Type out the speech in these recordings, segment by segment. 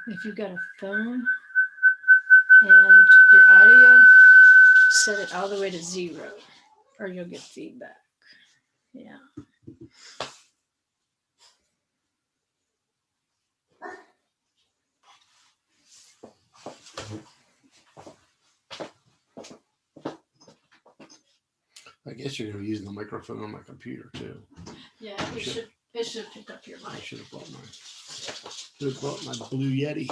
If you've got a phone and your audio, set it all the way to 0 or you'll get feedback. Yeah. I guess you're going to be using the microphone on my computer too. Yeah, it should pick up your mic. I should have brought my Blue Yeti.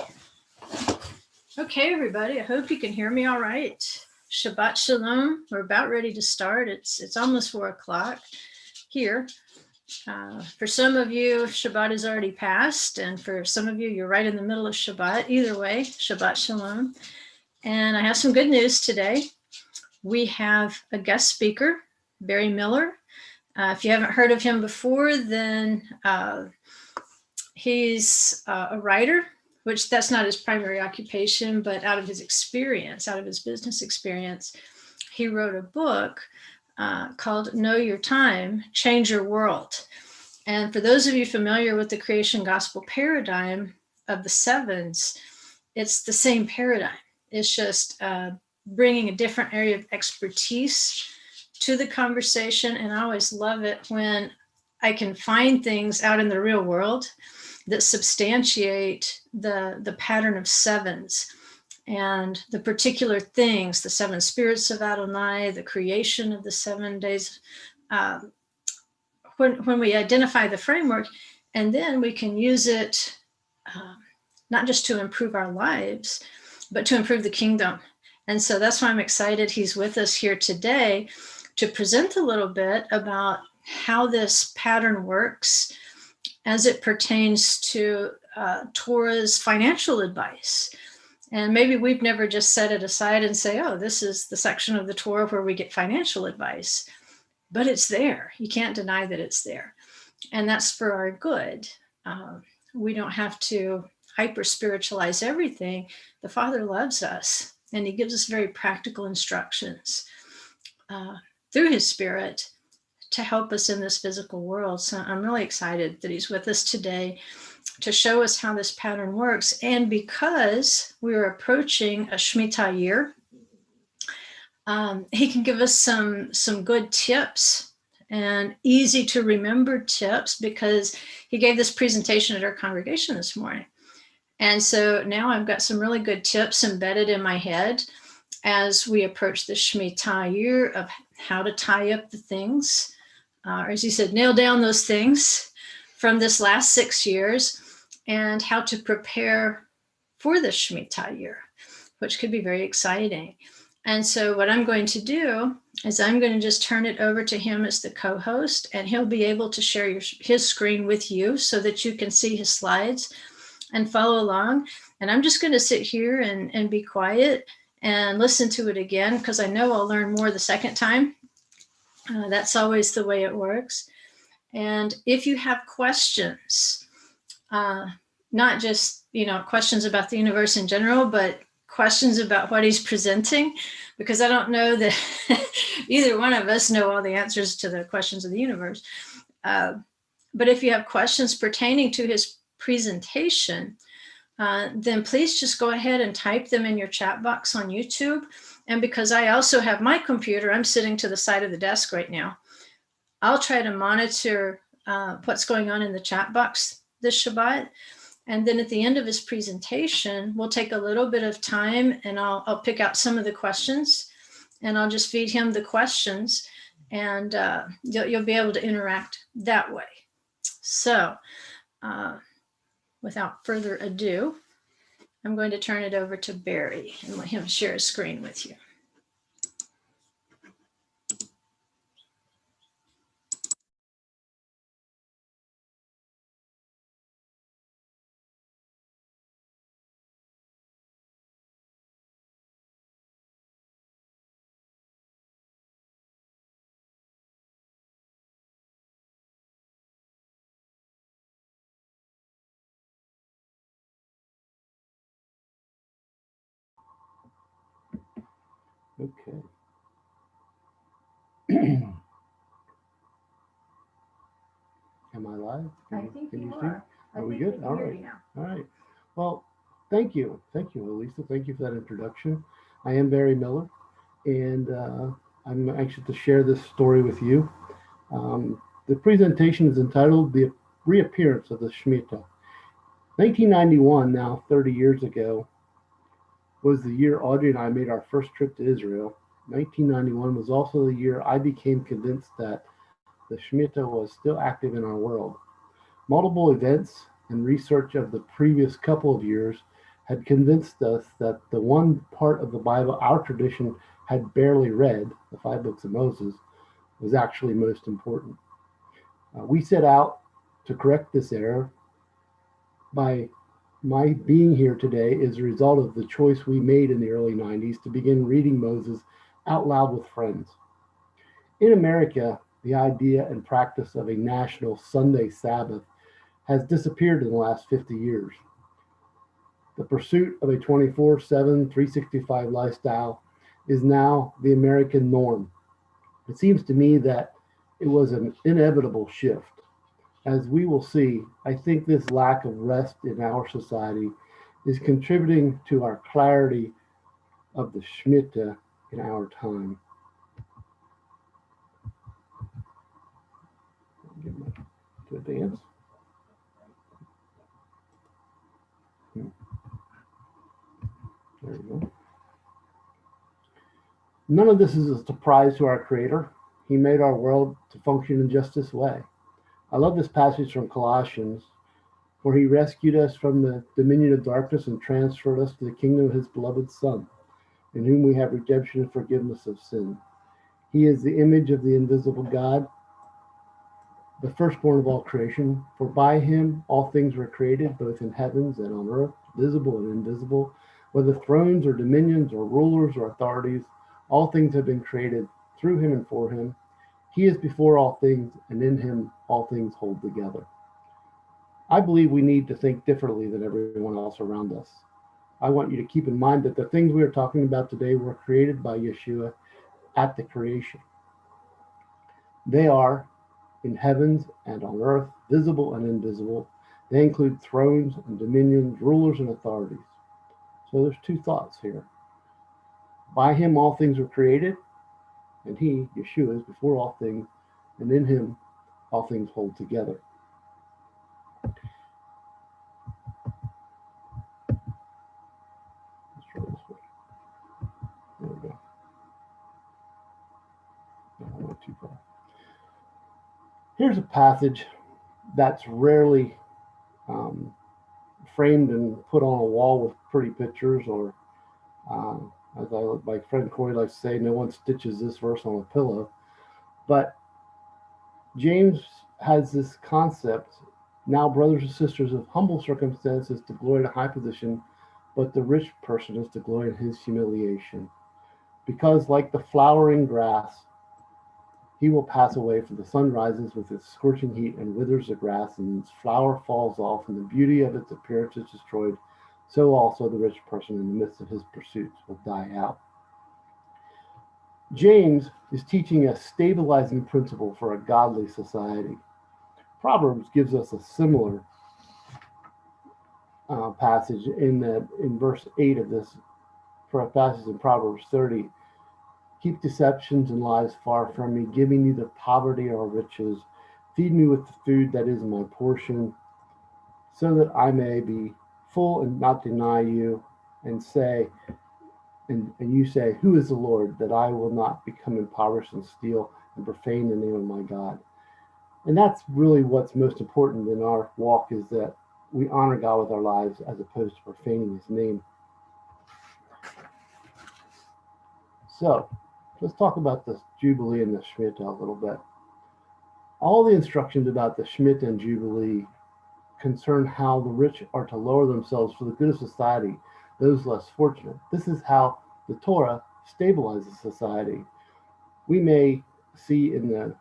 Okay, everybody. I hope you can hear me all right. Shabbat Shalom. We're about ready to start. It's almost 4 o'clock here. For some of you, Shabbat is already passed, and for some of you, you're right in the middle of Shabbat. Either way, Shabbat Shalom. And I have some good news today. We have a guest speaker, Barry Miller. If you haven't heard of him before, then he's a writer, which that's not his primary occupation, but out of his experience, out of his business experience, he wrote a book called Know Your Time, Change Your World. And for those of you familiar with the creation gospel paradigm of the sevens, it's the same paradigm. It's just bringing a different area of expertise to the conversation. And I always love it when I can find things out in the real world that substantiate the pattern of sevens and the particular things, the 7 spirits of Adonai, the creation of the 7 days. When we identify the framework, and then we can use it not just to improve our lives, but to improve the kingdom. And so that's why I'm excited he's with us here today to present a little bit about how this pattern works as it pertains to Torah's financial advice. And maybe we've never just set it aside and say, oh, this is the section of the Torah where we get financial advice. But it's there. You can't deny that it's there. And that's for our good. We don't have to hyper spiritualize everything. The Father loves us, and he gives us very practical instructions through his Spirit to help us in this physical world. So I'm really excited that he's with us today to show us how this pattern works. And because we're approaching a Shmittah year, he can give us some good tips and easy to remember tips, because he gave this presentation at our congregation this morning. And so now I've got some really good tips embedded in my head as we approach the Shmittah year of how to tie up the things, or as he said, nail down those things from this last 6 years, and how to prepare for the Shmittah year, which could be very exciting. And so what I'm going to do is I'm going to just turn it over to him as the co-host, and he'll be able to share his screen with you so that you can see his slides and follow along. And I'm just going to sit here and be quiet and listen to it again, because I know I'll learn more the second time. That's always the way it works. And if you have questions, not just, questions about the universe in general, but questions about what he's presenting, because I don't know that either one of us know all the answers to the questions of the universe. But if you have questions pertaining to his presentation, then please just go ahead and type them in your chat box on YouTube. And because I also have my computer, I'm sitting to the side of the desk right now. I'll try to monitor what's going on in the chat box this Shabbat. And then at the end of his presentation, we'll take a little bit of time, and I'll pick out some of the questions, and I'll just feed him the questions, and you'll be able to interact that way. So without further ado, I'm going to turn it over to Barry and let him share his screen with you. Okay. Am I live? I think Can you see? are. I Are we think we good? can All hear right. you now. All right. Well, thank you. Thank you, Elisa. Thank you for that introduction. I am Barry Miller, and I'm anxious to share this story with you. The presentation is entitled The Reappearance of the Shmittah. 1991, now 30 years ago, was the year Audrey and I made our first trip to Israel. 1991 was also the year I became convinced that the Shmittah was still active in our world. Multiple events and research of the previous couple of years had convinced us that the one part of the Bible our tradition had barely read, the five books of Moses, was actually most important. We set out to correct this error. By my being here today is a result of the choice we made in the early 90s to begin reading Moses out loud with friends. In America, the idea and practice of a national Sunday Sabbath has disappeared in the last 50 years. The pursuit of a 24/7, 365 lifestyle is now the American norm. It seems to me that it was an inevitable shift. As we will see, I think this lack of rest in our society is contributing to our clarity of the Shmittah in our time. Get my to advance. There we go. None of this is a surprise to our Creator. He made our world to function in just this way. I love this passage from Colossians, for he rescued us from the dominion of darkness and transferred us to the kingdom of his beloved Son, in whom we have redemption and forgiveness of sin. He is the image of the invisible God, the firstborn of all creation. For by him all things were created, both in heavens and on earth, visible and invisible, whether thrones or dominions or rulers or authorities, all things have been created through him and for him. He is before all things, and in him all things hold together. I believe we need to think differently than everyone else around us. I want you to keep in mind that the things we are talking about today were created by Yeshua at the creation. They are in heavens and on earth, visible and invisible. They include thrones and dominions, rulers and authorities. So there's two thoughts here. By him all things were created, and he, Yeshua, is before all things, and in him all things hold together. Let's try this way. There we go. No, I went too far. Here's a passage that's rarely um, framed and put on a wall with pretty pictures, or as my friend Corey likes to say, no one stitches this verse on a pillow. But James has this concept: now, brothers and sisters, of humble circumstances to glory in a high position, but the rich person is to glory in his humiliation. Because, like the flowering grass, he will pass away, for the sun rises with its scorching heat and withers the grass, and its flower falls off, and the beauty of its appearance is destroyed. So also the rich person in the midst of his pursuits will die out. James is teaching a stabilizing principle for a godly society. Proverbs gives us a similar passage in verse 8 of this passage in Proverbs 30. Keep deceptions and lies far from me. Give me neither poverty or riches. Feed me with the food that is my portion, so that I may be full and not deny you, and say, and you say, who is the Lord, that I will not become impoverished and steal and profane the name of my God. And that's really what's most important in our walk, is that we honor God with our lives as opposed to profaning his name. So let's talk about the jubilee and the shmitah a little bit. All the instructions about the shmitah and jubilee concern how the rich are to lower themselves for the good of society, those less fortunate. This is how the Torah stabilizes society. We may see in the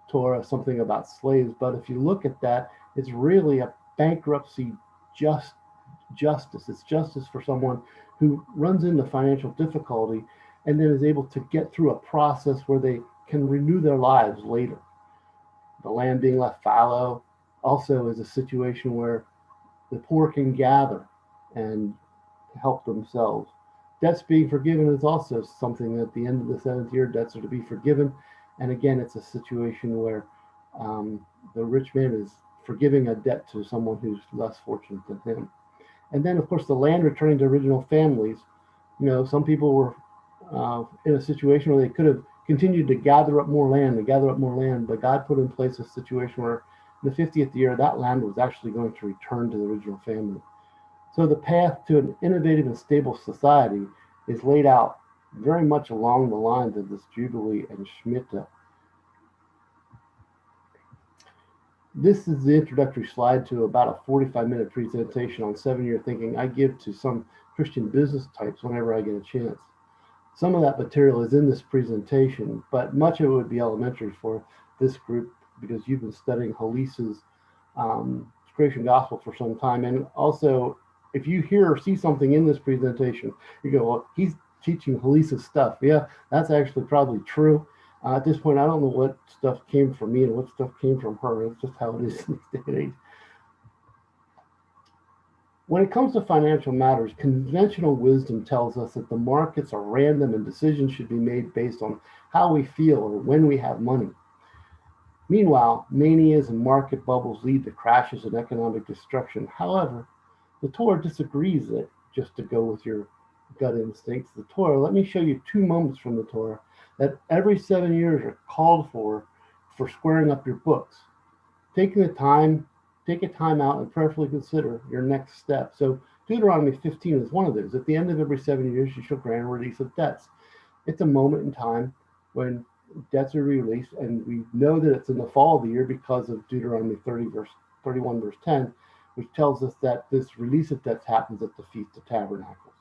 Torah something about slaves, but if you look at that, it's really a bankruptcy justice. It's justice for someone who runs into financial difficulty, and then is able to get through a process where they can renew their lives later. The land being left fallow also is a situation where the poor can gather and help themselves. Debts being forgiven is also something that at the end of the seventh year, debts are to be forgiven. And again, it's a situation where the rich man is forgiving a debt to someone who's less fortunate than him. And then, of course, the land returning to original families. Some people were in a situation where they could have continued to gather up more land, but God put in place a situation where in the 50th year, that land was actually going to return to the original family. So the path to an innovative and stable society is laid out very much along the lines of this jubilee and shmitah. This is the introductory slide to about a 45-minute presentation on 7-year thinking I give to some Christian business types whenever I get a chance. Some of that material is in this presentation, but much of it would be elementary for this group because you've been studying Halisa's creation gospel for some time. And also, if you hear or see something in this presentation, you go, well, he's teaching Halisa's stuff. Yeah, that's actually probably true. At this point, I don't know what stuff came from me and what stuff came from her. It's just how it is in this day and age. When it comes to financial matters, conventional wisdom tells us that the markets are random and decisions should be made based on how we feel or when we have money. Meanwhile, manias and market bubbles lead to crashes and economic destruction. However, the Torah disagrees that just to go with your gut instincts. The Torah, let me show you 2 moments from the Torah that every 7 years are called for squaring up your books. Take a time out and prayerfully consider your next step. So Deuteronomy 15 is one of those. At the end of every 7 years, you shall grant a release of debts. It's a moment in time when debts are released, and we know that it's in the fall of the year because of Deuteronomy 31, verse 10, which tells us that this release of debts happens at the Feast of Tabernacles.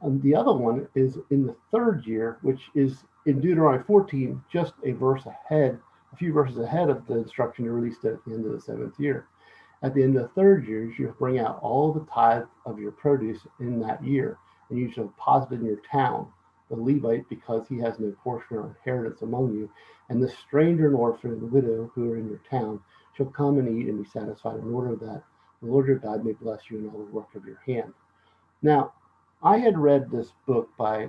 And the other one is in the 3rd year, which is in Deuteronomy 14, just a few verses ahead of the instruction to release debt at the end of the 7th year. At the end of the 3rd year, you bring out all the tithe of your produce in that year, and you shall deposit in your town the Levite, because he has no portion or inheritance among you, and the stranger and orphan and the widow who are in your town shall come and eat and be satisfied, in order that the Lord your God may bless you in all the work of your hand. Now, I had read this book by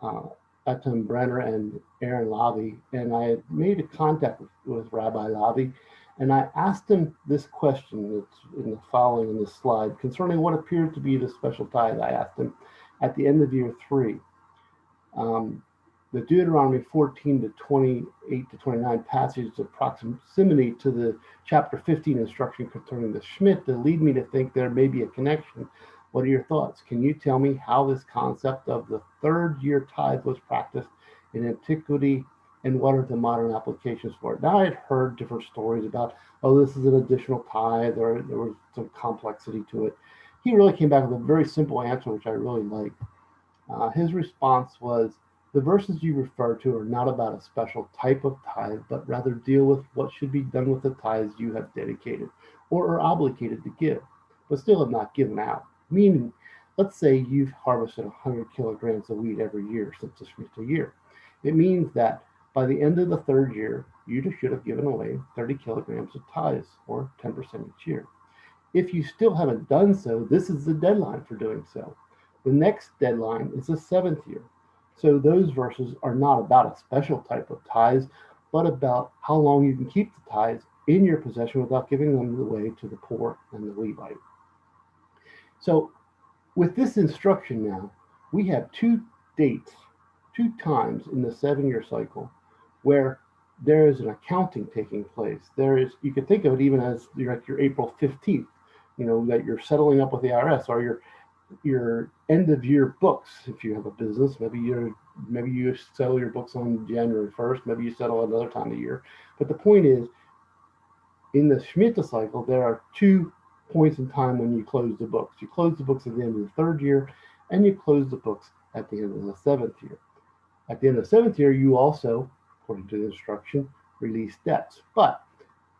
Etam Brenner and Aaron Lavi, and I had made a contact with Rabbi Lavi, and I asked him this question that's in the following in this slide concerning what appeared to be the special tithe. I asked him at the end of year 3. The Deuteronomy 14 to 28 to 29 passages of proximity to the chapter 15 instruction concerning the shmitah lead me to think there may be a connection. What are your thoughts? Can you tell me how this concept of the 3rd year tithe was practiced in antiquity, and what are the modern applications for it? Now, I had heard different stories about, this is an additional tithe, or there was some complexity to it. He really came back with a very simple answer, which I really liked. His response was, the verses you refer to are not about a special type of tithe, but rather deal with what should be done with the tithes you have dedicated or are obligated to give, but still have not given out. Meaning, let's say you've harvested 100 kilograms of wheat every year since the Shmittah year. It means that by the end of the 3rd year, you should have given away 30 kilograms of tithes, or 10% each year. If you still haven't done so, this is the deadline for doing so. The next deadline is the 7th year. So those verses are not about a special type of tithes, but about how long you can keep the tithes in your possession without giving them away to the poor and the Levite. So with this instruction now, we have 2 dates, 2 times in the 7-year cycle where there is an accounting taking place. You could think of it even as your April 15th, that you're settling up with the IRS, or your end of year books. If you have a business, maybe you settle your books on January 1st, maybe you settle another time of year. But the point is, in the Shmittah cycle, there are 2 points in time when you close the books. You close the books at the end of the 3rd year, and you close the books at the end of the 7th year. At the end of the 7th year, you also, according to the instruction, release debts. But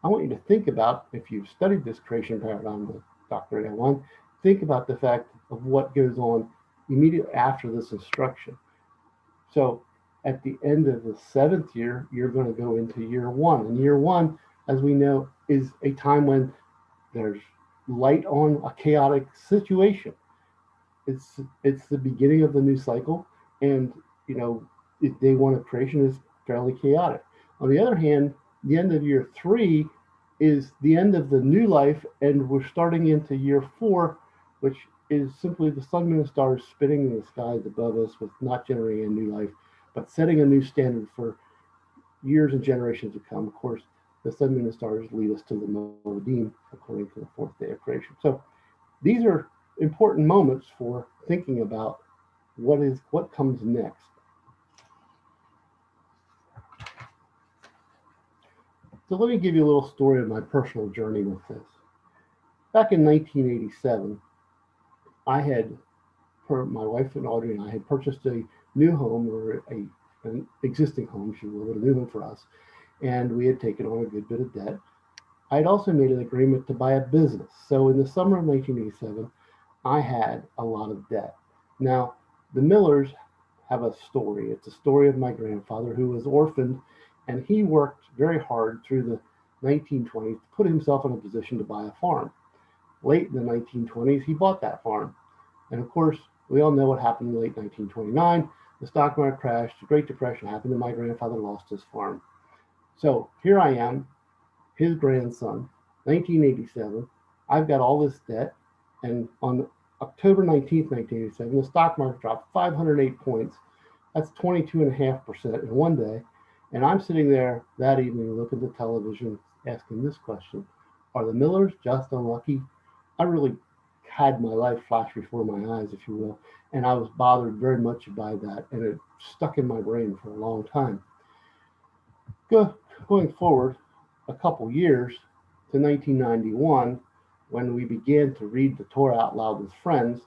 I want you to think about, if you've studied this creation paradigm with Dr. A1, think about the fact of what goes on immediately after this instruction. So at the end of the 7th year, you're going to go into year 1. And year 1, as we know, is a time when there's light on a chaotic situation. It's the beginning of the new cycle, and day 1 of creation is fairly chaotic. On the other hand, the end of year 3 is the end of the new life, and we're starting into year 4, which is simply the sun, moon, and stars spinning in the skies above us with not generating a new life, but setting a new standard for years and generations to come. Of course, the sun, moon, and stars lead us to the Moedim according to the 4th day of creation. So these are important moments for thinking about what comes next. So let me give you a little story of my personal journey with this. Back in 1987, my wife and Audrey and I had purchased a new home, or an existing home, she will, but a new home for us, and we had taken on a good bit of debt. I had also made an agreement to buy a business. So in the summer of 1987, I had a lot of debt. Now, the Millers have a story. It's a story of my grandfather who was orphaned, and he worked very hard through the 1920s to put himself in a position to buy a farm. Late in the 1920s, he bought that farm. And of course, we all know what happened in late 1929. The stock market crashed, the Great Depression happened, and my grandfather lost his farm. So here I am, his grandson, 1987. I've got all this debt, and on October 19th, 1987, the stock market dropped 508 points. That's 22.5% in one day. And I'm sitting there that evening looking at the television asking this question: are the Millers just unlucky? I really had my life flash before my eyes, if you will, and I was bothered very much by that, and it stuck in my brain for a long time. Going forward a couple years to 1991, when we began to read the Torah out loud with friends,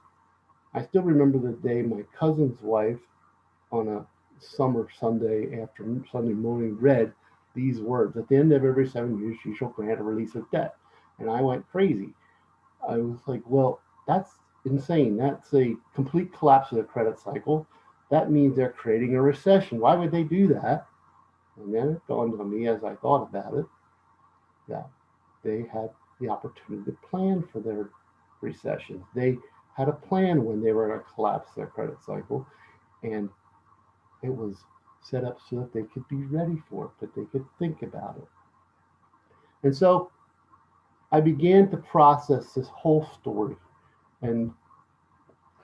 I still remember the day my cousin's wife, on a summer Sunday morning, read these words: at the end of every 7 years, she shall grant a release of debt. And I went crazy. I was like, well, that's insane. That's a complete collapse of the credit cycle. That means they're creating a recession. Why would they do that? And then it dawned on me as I thought about it that they had the opportunity to plan for their recession. They had a plan when they were going to collapse their credit cycle, and it was set up so that they could be ready for it, that they could think about it. And so I began to process this whole story, and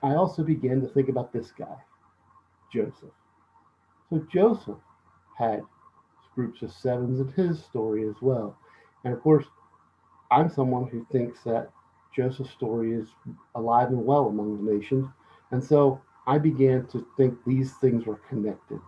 I also began to think about this guy, Joseph. So Joseph had groups of sevens in his story as well. And of course, I'm someone who thinks that Joseph's story is alive and well among the nations. And so I began to think these things were connected.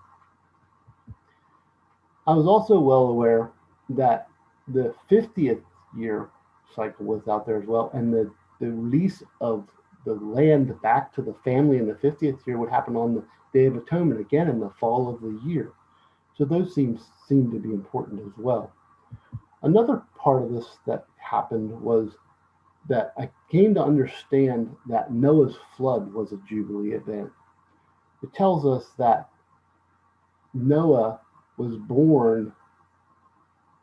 I was also well aware that the 50th year cycle was out there as well, and the release of the land back to the family in the 50th year would happen on the Day of Atonement, again in the fall of the year. So those seem to be important as well. Another part of this that happened was that I came to understand that Noah's flood was a jubilee event. It tells us that Noah was born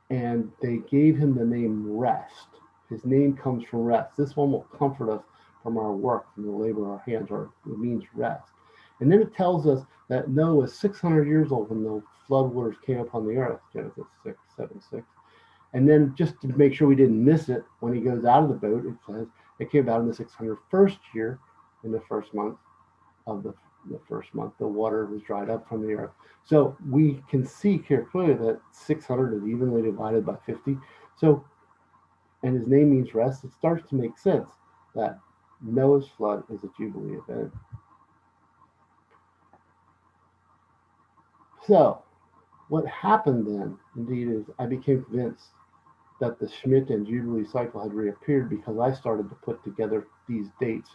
and they gave him the name Rest. His name comes from rest. This one will comfort us from our work, from the labor of our hands, or it means rest. And then it tells us that Noah was 600 years old when the flood waters came upon the earth, Genesis 6:7-6. And then just to make sure we didn't miss it, when he goes out of the boat, it says it came about in the 601st year, in the first month of the first month, the water was dried up from the earth. So we can see here clearly that 600 is evenly divided by 50. So, and his name means rest. It starts to make sense that Noah's flood is a jubilee event. So what happened then, indeed, is I became convinced that the Shmittah and Jubilee cycle had reappeared because I started to put together these dates.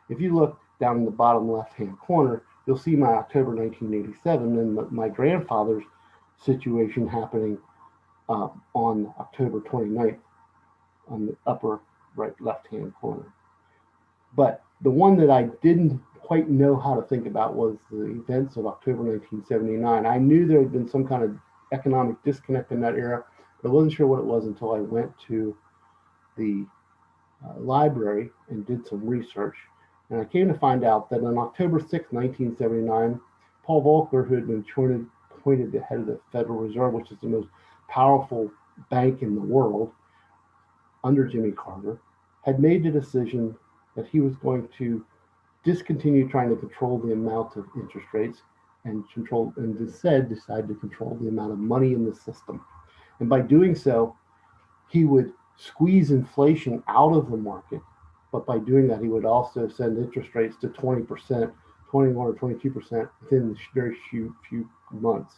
If you look down in the bottom left-hand corner, you'll see my October 1987 and my grandfather's situation happening on October 29th on the upper right left-hand corner. But the one that I didn't quite know how to think about was the events of October 1979. I knew there had been some kind of economic disconnect in that era, but I wasn't sure what it was until I went to the library and did some research. And I came to find out that on October 6, 1979, Paul Volcker, who had been appointed the head of the Federal Reserve, which is the most powerful bank in the world under Jimmy Carter, had made the decision that he was going to discontinue trying to control the amount of interest rates and instead decide to control the amount of money in the system. And by doing so, he would squeeze inflation out of the market. But by doing that, he would also send interest rates to 20%, 21 or 22% within very few months.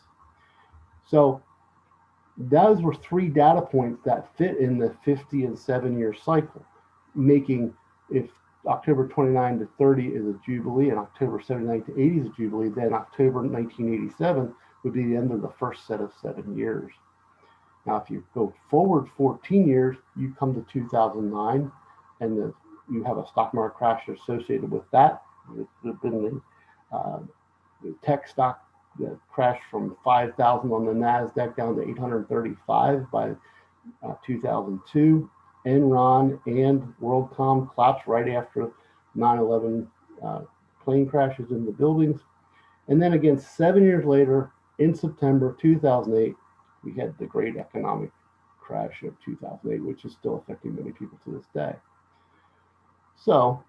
So those were three data points that fit in the 50 and 7-year cycle, making if October 29 to 30 is a jubilee and October 79 to 80 is a jubilee, then October 1987 would be the end of the first set of 7 years. Now, if you go forward 14 years, you come to 2009, and you have a stock market crash associated with that. There's been the tech stock that crashed from 5,000 on the NASDAQ down to 835 by 2002. Enron and WorldCom collapsed right after 9/11 plane crashes in the buildings. And then again, 7 years later, in September 2008, we had the great economic crash of 2008, which is still affecting many people to this day. So,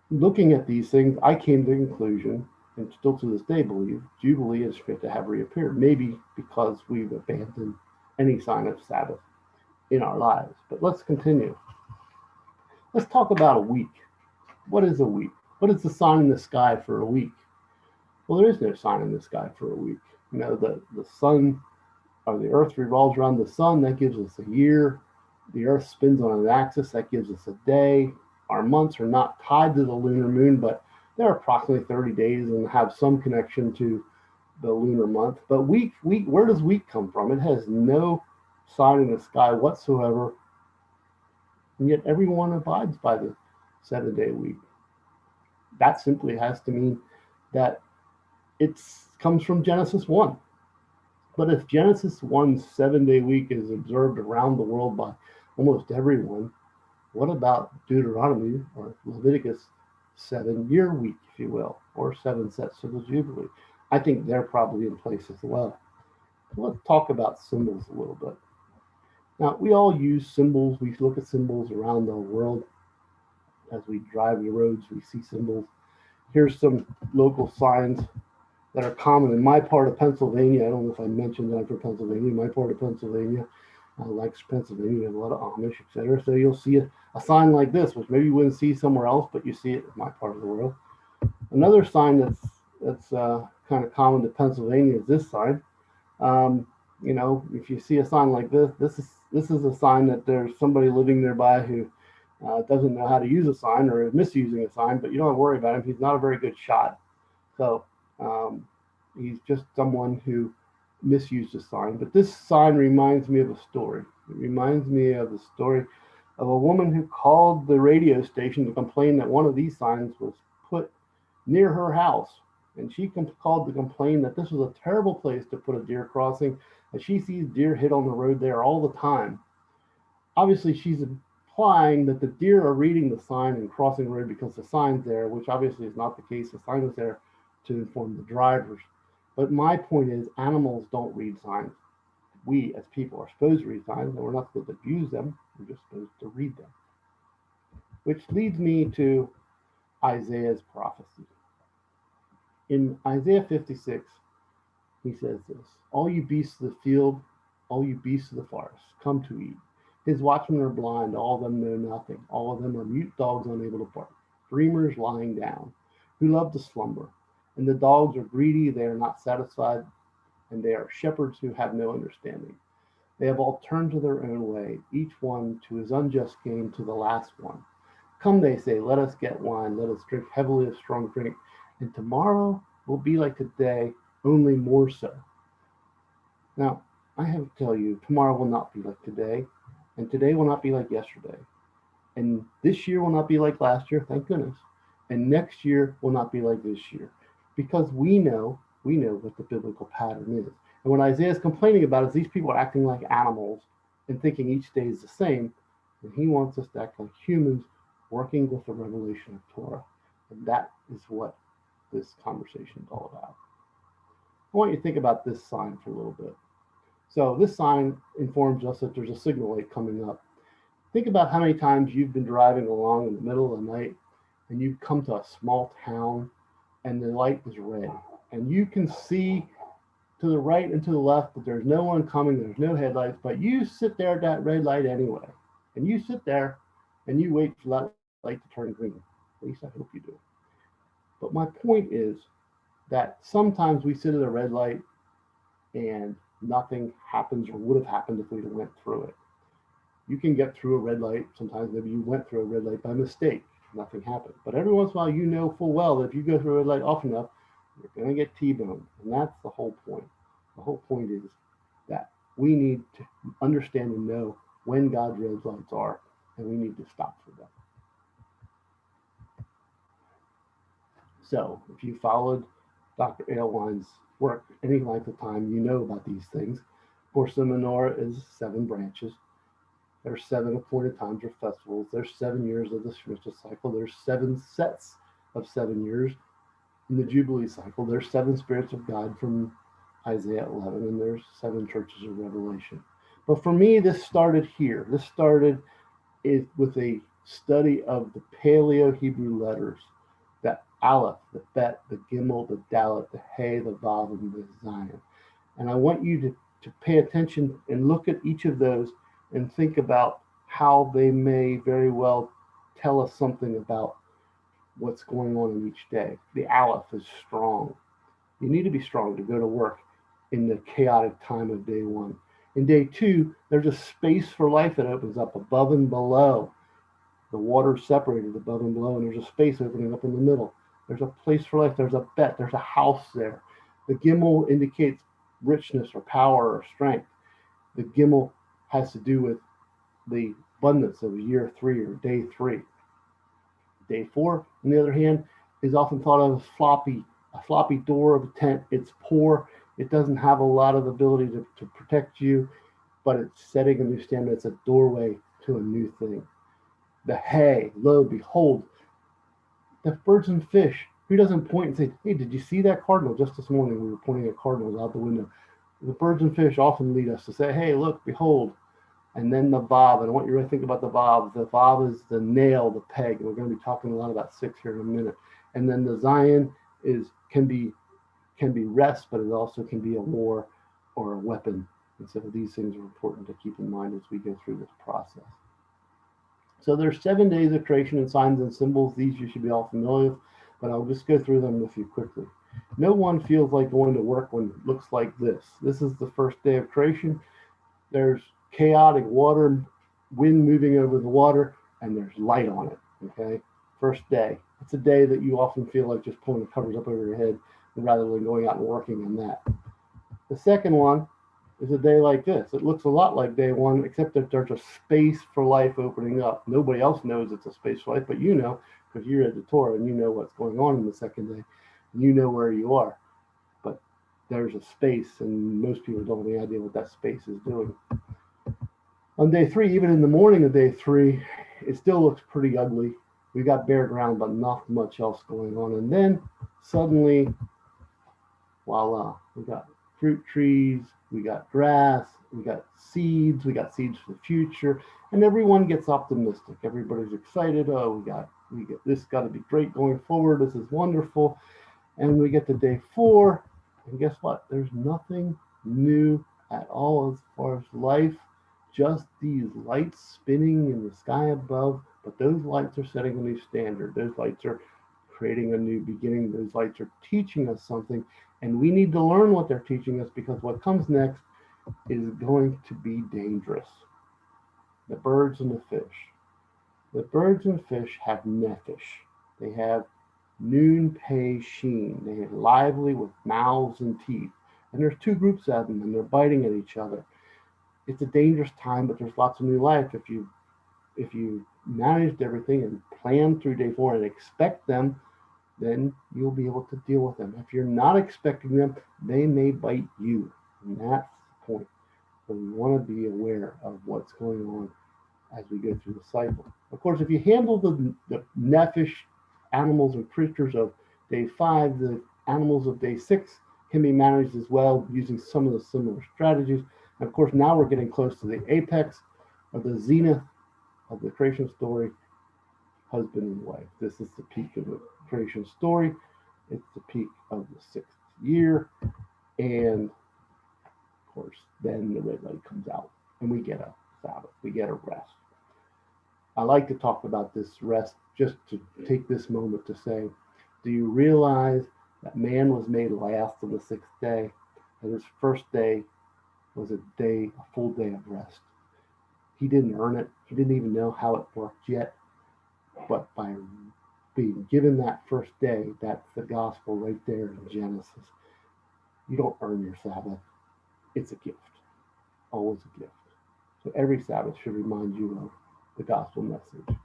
looking at these things, I came to the conclusion, and still to this day believe, Jubilee and Shmittah have reappeared. Maybe because we've abandoned any sign of Sabbath in our lives. But let's continue. Let's talk about a week. What is a week? What is the sign in the sky for a week? Well, there is no sign in the sky for a week. You know, the sun or the earth revolves around the sun. That gives us a year. The earth spins on an axis. That gives us a day. Our months are not tied to the lunar moon, but they're approximately 30 days and have some connection to the lunar month. But week, where does week come from? It has no sign in the sky whatsoever. And yet everyone abides by the 7-day week. That simply has to mean that it comes from Genesis 1. But if Genesis 1's 7-day week is observed around the world by almost everyone, what about Deuteronomy or Leviticus 7-year week, if you will, or 7 sets of the Jubilee? I think they're probably in place as well. Let's talk about symbols a little bit. Now, we all use symbols. We look at symbols around the world. As we drive the roads, we see symbols. Here's some local signs that are common in my part of Pennsylvania. I don't know if I mentioned that I'm from Pennsylvania. My part of Pennsylvania, like Pennsylvania, we have a lot of Amish, etc. So you'll see a sign like this, which maybe you wouldn't see somewhere else, but you see it in my part of the world. Another sign that's kind of common to Pennsylvania is this sign. You know, if you see a sign like this is a sign that there's somebody living nearby who doesn't know how to use a sign or is misusing a sign, but you don't have to worry about him. He's not a very good shot. So he's just someone who misused a sign. But this sign reminds me of a story. It reminds me of the story of a woman who called the radio station to complain that one of these signs was put near her house. And she called to complain that this was a terrible place to put a deer crossing, that she sees deer hit on the road there all the time. Obviously, she's implying that the deer are reading the sign and crossing the road because the sign's there, which obviously is not the case. The sign is there to inform the drivers. But my point is, animals don't read signs. We, as people, are supposed to read signs, and we're not supposed to abuse them. We're just supposed to read them. Which leads me to Isaiah's prophecy. In Isaiah 56, he says this: all you beasts of the field, all you beasts of the forest, come to eat. His watchmen are blind, all of them know nothing. All of them are mute dogs unable to bark, dreamers lying down, who love to slumber. And the dogs are greedy, they are not satisfied, and they are shepherds who have no understanding. They have all turned to their own way, each one to his unjust gain, to the last one. Come, they say, let us get wine, let us drink heavily of strong drink, and tomorrow will be like today, only more so. Now, I have to tell you, tomorrow will not be like today, and today will not be like yesterday. And this year will not be like last year, thank goodness. And next year will not be like this year, because we know what the biblical pattern is. And what Isaiah is complaining about is these people are acting like animals and thinking each day is the same. And he wants us to act like humans, working with the revelation of Torah. And that is what this conversation is all about. I want you to think about this sign for a little bit. So this sign informs us that there's a signal light coming up. Think about how many times you've been driving along in the middle of the night and you come to a small town and the light is red and you can see to the right and to the left, but there's no one coming, there's no headlights, but you sit there at that red light anyway. And you sit there and you wait for that light to turn green. At least I hope you do. But my point is that sometimes we sit at a red light and nothing happens or would have happened if we went through it. You can get through a red light. Sometimes maybe you went through a red light by mistake. Nothing happened. But every once in a while, you know full well that if you go through a red light often enough, you're going to get T-boned. And that's the whole point. The whole point is that we need to understand and know when God's red lights are, and we need to stop for them. So if you followed Dr. Aylwine's work any length of time, you know about these things. Of course, the menorah is 7 branches. There's 7 appointed times or festivals. There's 7 years of the Shmittah cycle. There's 7 sets of 7 years in the jubilee cycle. There's 7 spirits of God from Isaiah 11, and there's 7 churches of Revelation. But for me, this started here. This started with a study of the Paleo Hebrew letters, the Aleph, the Bet, the Gimel, the Dalet, the Hey, the Vav, and the Zion. And I want you to pay attention and look at each of those and think about how they may very well tell us something about what's going on in each day. The Aleph is strong. You need to be strong to go to work in the chaotic time of day 1. In day 2, there's a space for life that opens up above and below. The water's separated above and below, and there's a space opening up in the middle. There's a place for life. There's a Bet. There's a house there. The Gimel indicates richness or power or strength. The Gimel has to do with the abundance of year 3 or day 3. Day 4, on the other hand, is often thought of as a floppy door of a tent. It's poor. It doesn't have a lot of ability to protect you, but it's setting a new standard. It's a doorway to a new thing. The Hay, lo, behold, the birds and fish. Who doesn't point and say, hey, did you see that cardinal? Just this morning we were pointing at cardinals out the window. The birds and fish often lead us to say, hey, look, behold. And then the Vav, and I want you to think about the Vav. The Vav is the nail, the peg. And we're going to be talking a lot about 6 here in a minute. And then the Zion can be rest, but it also can be a war or a weapon. And so these things are important to keep in mind as we go through this process. So there's 7 days of creation and signs and symbols. These you should be all familiar with, but I'll just go through them with you quickly. No one feels like going to work when it looks like this. This is the first day of creation. There's chaotic water, wind moving over the water, and there's light on it, okay? First day. It's a day that you often feel like just pulling the covers up over your head rather than going out and working on that. The second one is a day like this. It looks a lot like day 1, except that there's a space for life opening up. Nobody else knows it's a space for life, but you know, because you read the Torah and you know what's going on in the second day. And you know where you are. But there's a space, and most people don't have any idea what that space is doing. On day 3, even in the morning of day 3, it still looks pretty ugly. We got bare ground, but not much else going on. And then suddenly, voila, we got fruit trees, we got grass, we got seeds for the future, and everyone gets optimistic. Everybody's excited. Oh, we get this, got to be great going forward. This is wonderful. And we get to day 4, and guess what? There's nothing new at all as far as life. Just these lights spinning in the sky above, but those lights are setting a new standard. Those lights are creating a new beginning. Those lights are teaching us something, and we need to learn what they're teaching us, because what comes next is going to be dangerous. The birds and the fish. The birds and fish have nephesh. They have noon pay sheen. They are lively with mouths and teeth. And there's 2 groups of them, and they're biting at each other. It's a dangerous time, but there's lots of new life. If you if you managed everything and planned through day 4 and expect them, then you'll be able to deal with them. If you're not expecting them, they may bite you. And that's the point. So we want to be aware of what's going on as we go through the cycle. Of course, if you handle the nephish animals and creatures of day 5, the animals of day 6 can be managed as well using some of the similar strategies. And of course, now we're getting close to the apex of the zenith of the creation story, husband and wife. This is the peak of the creation story. It's the peak of the 6th year. And of course, then the red light comes out and we get a Sabbath, we get a rest. I like to talk about this rest just to take this moment to say, do you realize that man was made last on the 6th day? And his first day was a full day of rest. He didn't earn it. He didn't even know how it worked yet. But by being given that first day, that's the gospel right there in Genesis. You don't earn your Sabbath. It's a gift. Always a gift. So every Sabbath should remind you of the gospel message.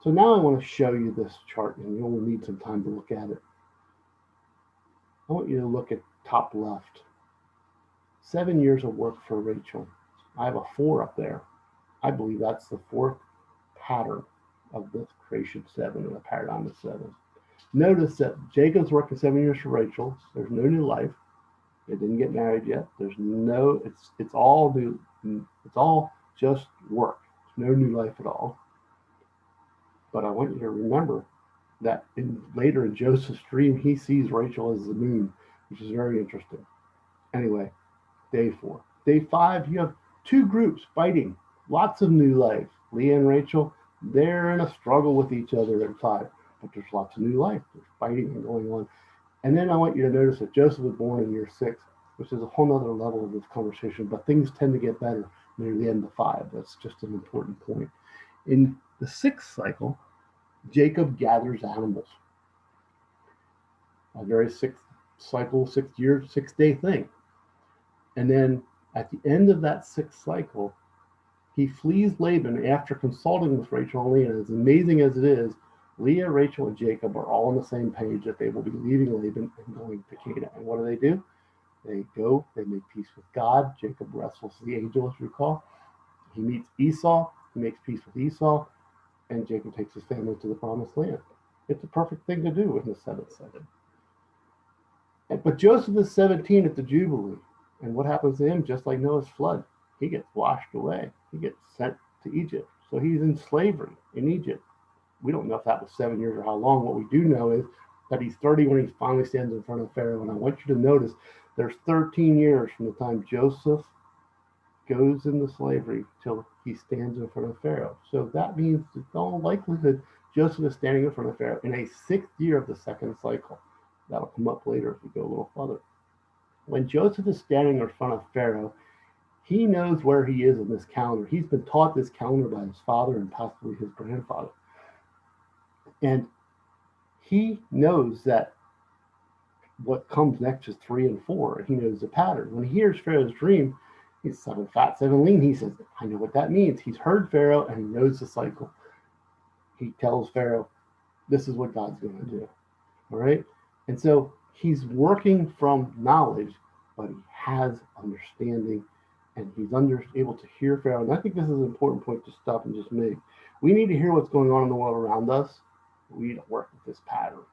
So now I want to show you this chart, and you'll need some time to look at it. I want you to look at top left. 7 years of work for Rachel. I have a 4 up there. I believe that's the 4th pattern of the creation 7 and the paradigm of 7. Notice that Jacob's working 7 years for Rachel. There's no new life. They didn't get married yet. There's no, it's all new. It's all just work. There's no new life at all. But I want you to remember that later in Joseph's dream, he sees Rachel as the moon, which is very interesting. Anyway, day 4. Day 5, you have 2 groups fighting. Lots of new life. Leah and Rachel, they're in a struggle with each other at 5, but there's lots of new life. There's fighting and going on. And then I want you to notice that Joseph was born in year 6, which is a whole other level of this conversation, but things tend to get better near the end of 5. That's just an important point. In the 6th cycle, Jacob gathers animals. A very 6th cycle, 6th year, 6th day thing. And then at the end of that 6th cycle, he flees Laban after consulting with Rachel and Leah. And as amazing as it is, Leah, Rachel, and Jacob are all on the same page that they will be leaving Laban and going to Canaan. And what do? They go, they make peace with God. Jacob wrestles the angel, as you recall. He meets Esau, he makes peace with Esau, and Jacob takes his family to the promised land. It's a perfect thing to do in the 7th cycle. But Joseph is 17 at the Jubilee. And what happens to him? Just like Noah's flood, he gets washed away. He gets sent to Egypt. So he's in slavery in Egypt. We don't know if that was 7 years or how long. What we do know is that he's 30 when he finally stands in front of Pharaoh. And I want you to notice there's 13 years from the time Joseph goes into slavery till he stands in front of Pharaoh. So that means in all likelihood, Joseph is standing in front of Pharaoh in a 6th year of the 2nd cycle. That'll come up later as we go a little further. When Joseph is standing in front of Pharaoh, he knows where he is in this calendar. He's been taught this calendar by his father and possibly his grandfather. And he knows that what comes next is 3 and 4. And he knows the pattern. When he hears Pharaoh's dream, he's 7 fat, 7 lean. He says, I know what that means. He's heard Pharaoh and he knows the cycle. He tells Pharaoh, this is what God's going to do. All right. And so he's working from knowledge, but he has understanding and he's able to hear Pharaoh. And I think this is an important point to stop and just make. We need to hear what's going on in the world around us. We need to work with this pattern.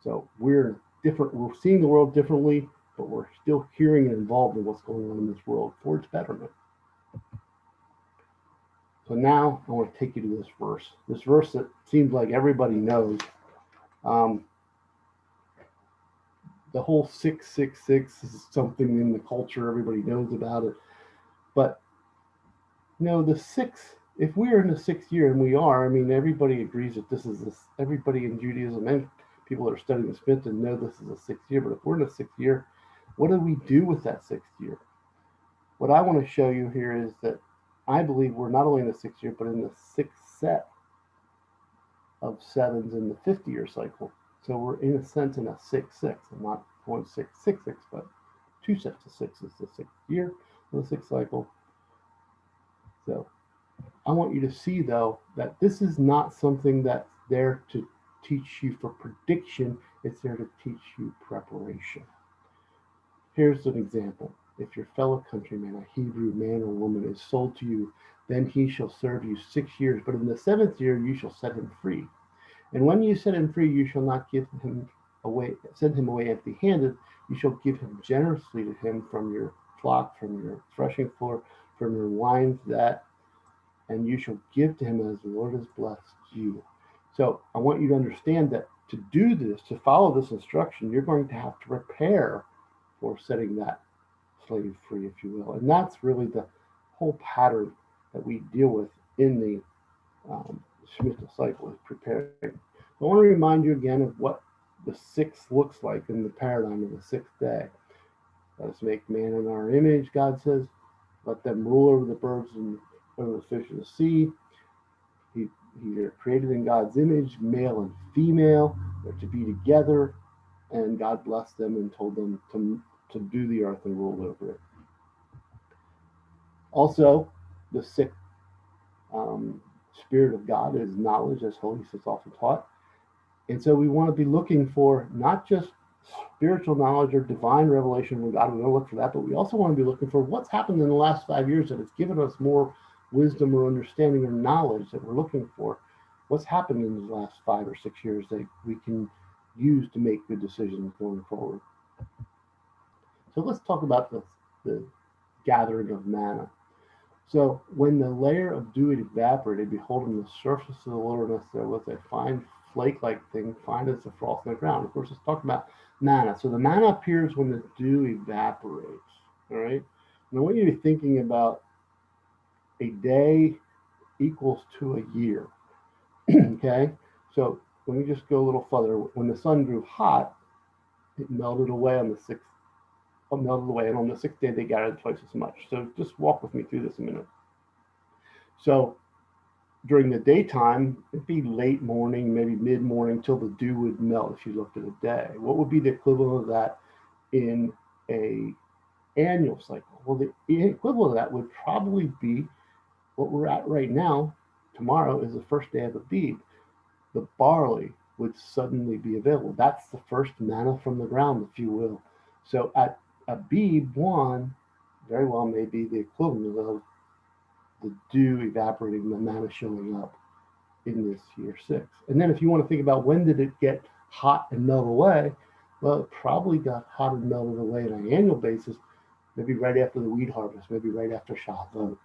So we're different. We're seeing the world differently, but we're still hearing and involved in what's going on in this world for its betterment. So now I want to take you to this verse that seems like everybody knows. The whole 666 is something in the culture. Everybody knows about it. But, the 6, if we're in the 6th year, and we are, I mean, everybody agrees that this is everybody in Judaism and people that are studying Shmittah know this is the 6th year. But if we're in the 6th year, what do we do with that 6th year? What I want to show you here is that I believe we're not only in the 6th year, but in the 6th set of 7s in the 50-year cycle. So we're in a sense in a 6-6. I'm not going 6-6-6, but 2 sets of 6 is the 6th year of the 6th cycle. So I want you to see, though, that this is not something that's there to teach you for prediction. It's there to teach you preparation. Here's an example. If your fellow countryman, a Hebrew man or woman, is sold to you, then he shall serve you 6 years, but in the seventh year you shall set him free. And when you set him free, you shall not send him away empty-handed. You shall give him generously to him from your flock, from your threshing floor, from your wine, and you shall give to him as the Lord has blessed you. So I want you to understand that to do this, to follow this instruction, you're going to have to prepare for setting that slave free, if you will. And that's really the whole pattern that we deal with in the Shmittah cycle, is preparing. I want to remind you again of what the sixth looks like in the paradigm of the sixth day. Let us make man in our image, God says. Let them rule over the birds and over the fish of the sea. They're created in God's image, male and female. They're to be together. And God blessed them and told them to do the earth and rule over it. Also, the sixth Spirit of God is knowledge, as Holy Spirit's often taught. And so we want to be looking for not just spiritual knowledge or divine revelation from God. We want to look for that, but we also want to be looking for what's happened in the last 5 years that has given us more wisdom or understanding or knowledge that we're looking for. What's happened in the last 5 or 6 years that we can use to make good decisions going forward. So let's talk about the gathering of manna. So when the layer of dew evaporated, behold, on the surface of the wilderness there was a fine flake-like thing, fine as the frost on the ground. Of course, let's talk about manna. So the manna appears when the dew evaporates. All right. And I want you to be thinking about a day equals to a year. Okay. So when we just go a little further, when the sun grew hot, it melted away on the sixth. Melted away, and on the sixth day they gathered twice as much. So just walk with me through this a minute. So during the daytime, it'd be late morning, maybe mid-morning, till the dew would melt if you looked at a day. What would be the equivalent of that in a annual cycle? Well, the equivalent of that would probably be what we're at right now. Tomorrow is the first day of Abib. The barley would suddenly be available. That's the first manna from the ground, if you will. So at Abib 1 very well may be the equivalent of the dew evaporating, the manna showing up in this year 6. And then if you want to think about when did it get hot and melt away, well, it probably got hot and melted away on an annual basis, maybe right after the wheat harvest, maybe right after Shavuot.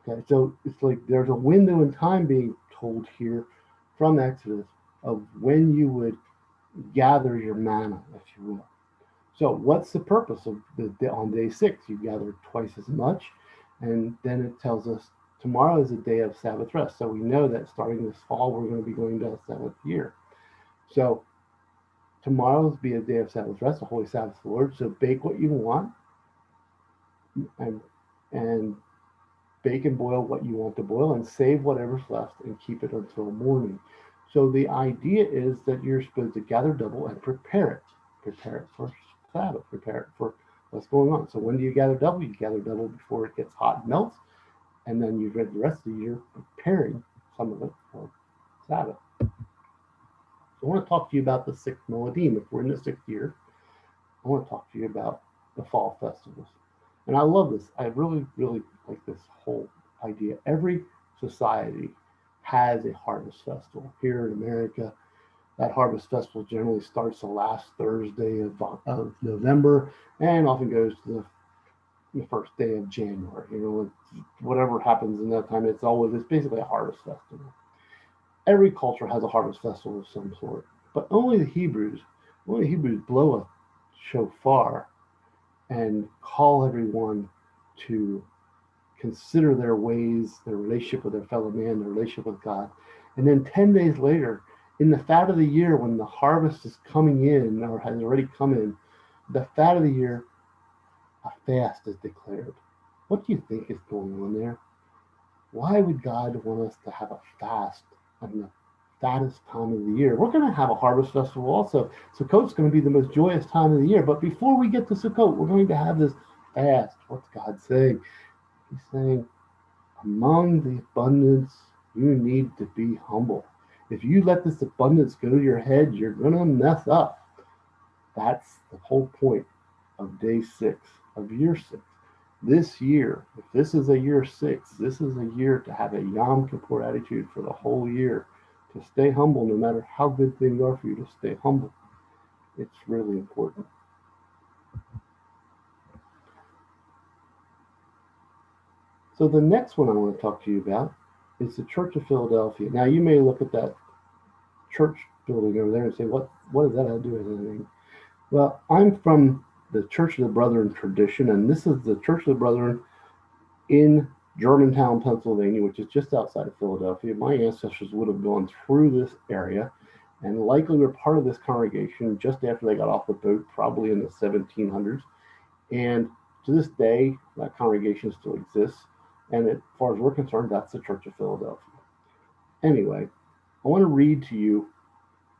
Okay, so it's like there's a window in time being told here from Exodus of when you would gather your manna, if you will. So what's the purpose of on day 6? You gather twice as much, and then it tells us tomorrow is a day of Sabbath rest. So we know that starting this fall, we're going to be going to a Sabbath year. So tomorrow's be a day of Sabbath rest, a holy Sabbath of the Lord. So bake what you want, and bake and boil what you want to boil, and save whatever's left and keep it until morning. So the idea is that you're supposed to gather double and prepare it. Prepare it for Sabbath, prepare it for what's going on. So when do you gather double? You gather double before it gets hot and melts, and then you've read the rest of the year preparing some of it for Sabbath. So I want to talk to you about the 6th Moedim. If we're in the 6th year, I want to talk to you about the fall festivals. And I love this. I really, really like this whole idea. Every society has a harvest festival. Here in America, that harvest festival generally starts the last Thursday of November and often goes to the first day of January. You know, whatever happens in that time, it's basically a harvest festival. Every culture has a harvest festival of some sort, but only the Hebrews blow a shofar and call everyone to consider their ways, their relationship with their fellow man, their relationship with God. And then 10 days later, in the fat of the year, when the harvest is coming in or has already come in, the fat of the year, a fast is declared. What do you think is going on there? Why would God want us to have a fast on the fattest time of the year? We're going to have a harvest festival also. Sukkot's going to be the most joyous time of the year. But before we get to Sukkot, we're going to have this fast. What's God saying? He's saying, Among the abundance, you need to be humble. If you let this abundance go to your head, you're going to mess up. That's the whole point of day 6, of year 6. This year, if this is a year 6, this is a year to have a Yom Kippur attitude for the whole year, to stay humble no matter how good things are for you, to stay humble. It's really important. So the next one I want to talk to you about is the Church of Philadelphia. Now you may look at that church building over there and say, what does that have to do with anything? Well, I'm from the Church of the Brethren tradition, and this is the Church of the Brethren in Germantown, Pennsylvania, which is just outside of Philadelphia. My ancestors would have gone through this area and likely were part of this congregation just after they got off the boat, probably in the 1700s. And to this day, that congregation still exists. And as far as we're concerned, that's the Church of Philadelphia. Anyway, I want to read to you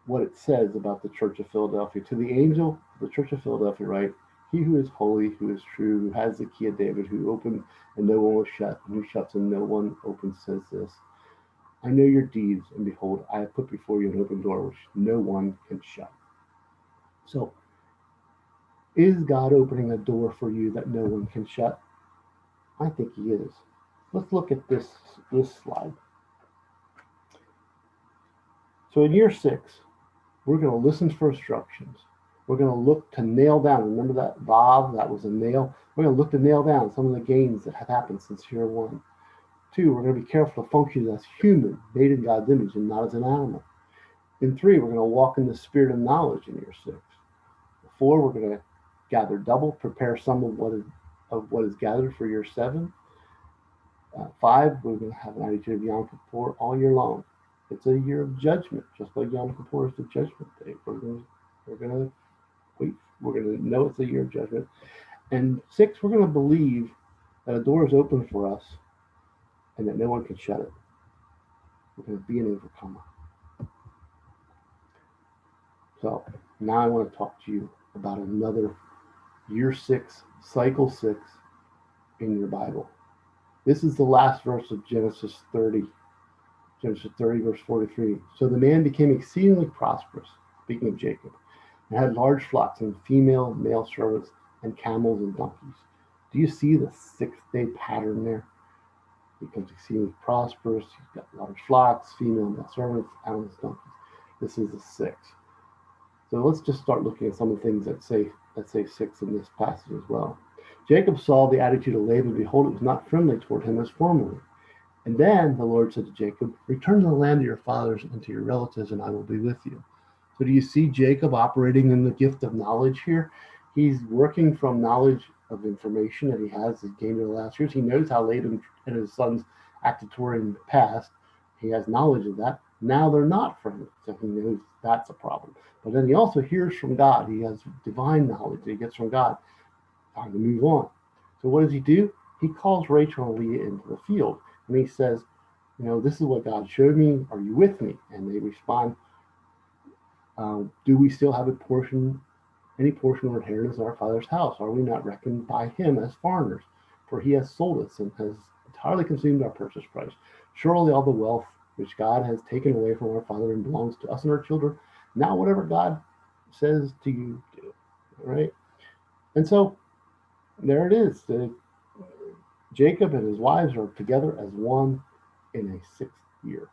what it says about the Church of Philadelphia. To the angel of the Church of Philadelphia, write, he who is holy, who is true, who has the key of David, who opened and no one will shut, and who shuts and no one opens, says this: I know your deeds, and behold, I have put before you an open door which no one can shut. So, is God opening a door for you that no one can shut? I think he is. Let's look at this slide. So in year 6, we're going to listen for instructions. We're going to look to nail down. Remember that Vav? That was a nail. We're going to look to nail down some of the gains that have happened since year 1. 2, we're going to be careful to function as human, made in God's image and not as an animal. In 3, we're going to walk in the spirit of knowledge in year 6. 4, we're going to gather double, prepare some of what is gathered for year 7. 5, we're going to have an attitude of Yom Kippur all year long. It's a year of judgment, just like Yom Kippur is the judgment day. We're going to wait. We're going to know it's a year of judgment. And 6, we're going to believe that a door is open for us and that no one can shut it. We're going to be an overcomer. So now I want to talk to you about another year 6, cycle 6 in your Bible. This is the last verse of Genesis 30. Genesis 30, verse 43. So the man became exceedingly prosperous, speaking of Jacob, and had large flocks and female, male servants, and camels and donkeys. Do you see the 6-day pattern there? He becomes exceedingly prosperous. He's got large flocks, female, male servants, animals, donkeys. This is the 6. So let's just start looking at some of the things that say 6 in this passage as well. Jacob saw the attitude of Laban. Behold, it was not friendly toward him as formerly. And then the Lord said to Jacob, return to the land of your fathers and to your relatives, and I will be with you. So do you see Jacob operating in the gift of knowledge here? He's working from knowledge of information that he has gained in the last years. He knows how Laban and his sons acted toward him in the past. He has knowledge of that. Now they're not friends, so he knows that's a problem. But then he also hears from God. He has divine knowledge that he gets from God. Time to move on. So what does he do? He calls Rachel and Leah into the field. And he says, this is what God showed me. Are you with me? And they respond, do we still have any portion of inheritance in our father's house? Are we not reckoned by him as foreigners? For he has sold us and has entirely consumed our purchase price. Surely all the wealth which God has taken away from our father and belongs to us and our children. Now whatever God says to you, do. Right? And so there it is. Jacob and his wives are together as one in a 6th year.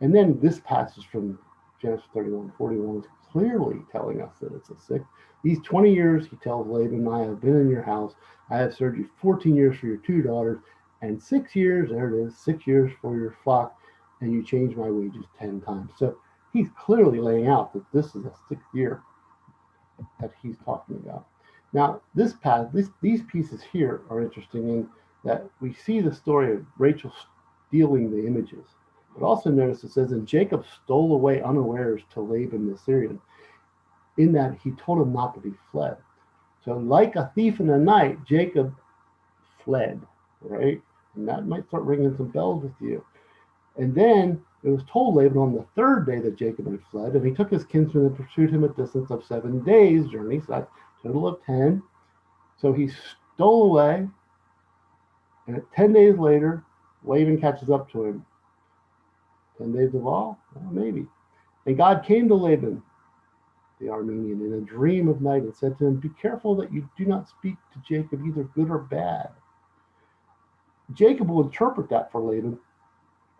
And then this passage from Genesis 31:41 is clearly telling us that it's a 6th. These 20 years, he tells Laban, I have been in your house. I have served you 14 years for your 2 daughters, and 6 years, there it is, 6 years for your flock, and you changed my wages 10 times. So he's clearly laying out that this is a 6th year that he's talking about. Now, these pieces here are interesting in that we see the story of Rachel stealing the images. But also notice it says, and Jacob stole away unawares to Laban the Syrian, in that he told him not to be fled. So like a thief in the night, Jacob fled, right? And that might start ringing some bells with you. And then it was told Laban on the 3rd day that Jacob had fled, and he took his kinsman and pursued him a distance of 7 days' journey, so that's a total of 10. So he stole away, and 10 days later, Laban catches up to him. 10 days of awe? Well, maybe. And God came to Laban, the Aramean, in a dream of night and said to him, be careful that you do not speak to Jacob either good or bad. Jacob will interpret that for Laban.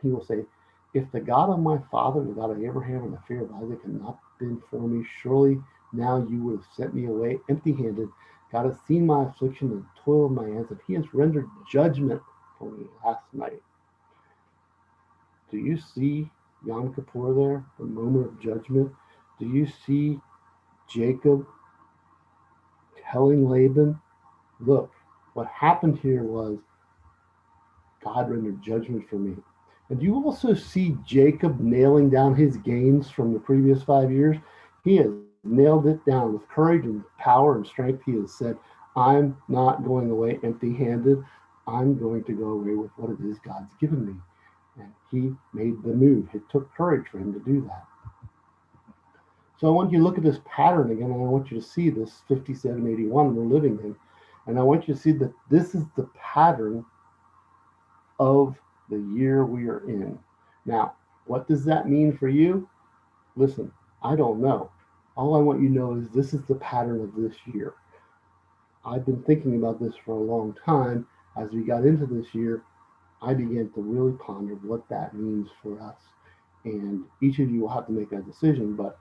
He will say, if the God of my father, the God of Abraham and the fear of Isaac had not been for me, surely now you would have sent me away empty-handed. God has seen my affliction and the toil of my hands, and he has rendered judgment for me last night. Do you see Yom Kippur there, the moment of judgment? Do you see Jacob telling Laban, look, what happened here was God rendered judgment for me. And you also see Jacob nailing down his gains from the previous 5 years. He has nailed it down with courage and power and strength. He has said, I'm not going away empty-handed. I'm going to go away with what it is God's given me. And he made the move. It took courage for him to do that. So I want you to look at this pattern again, and I want you to see this 5781 we're living in. And I want you to see that this is the pattern of the year we are in. Now, what does that mean for you? Listen, I don't know. All I want you to know is this is the pattern of this year. I've been thinking about this for a long time. As we got into this year, I began to really ponder what that means for us. And each of you will have to make a decision, but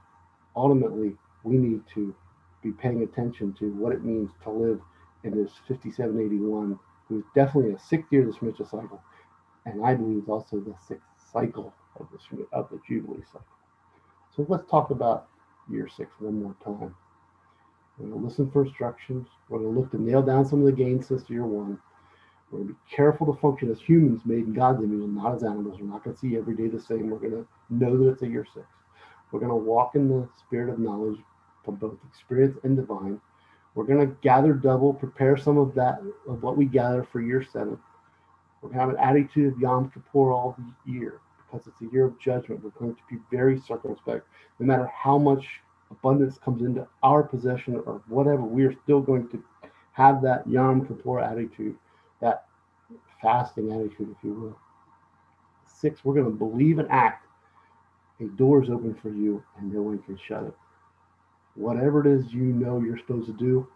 ultimately, we need to be paying attention to what it means to live in this 5781, who's definitely a 6th year of the Shmittah cycle, and I believe it's also the 6th cycle of the jubilee cycle. So let's talk about year 6 one more time. We're going to listen for instructions. We're going to look to nail down some of the gains since year 1. We're going to be careful to function as humans made in God's image and not as animals. We're not going to see every day the same. We're going to know that it's a year 6. We're going to walk in the spirit of knowledge from both experience and divine. We're going to gather double, prepare some of that, of what we gather for year 7. We're going to have an attitude of Yom Kippur all year because it's a year of judgment. We're going to be very circumspect. No matter how much abundance comes into our possession or whatever, we are still going to have that Yom Kippur attitude, that fasting attitude, if you will. 6, we're going to believe and act. A door is open for you and no one can shut it. Whatever it is you know you're supposed to do,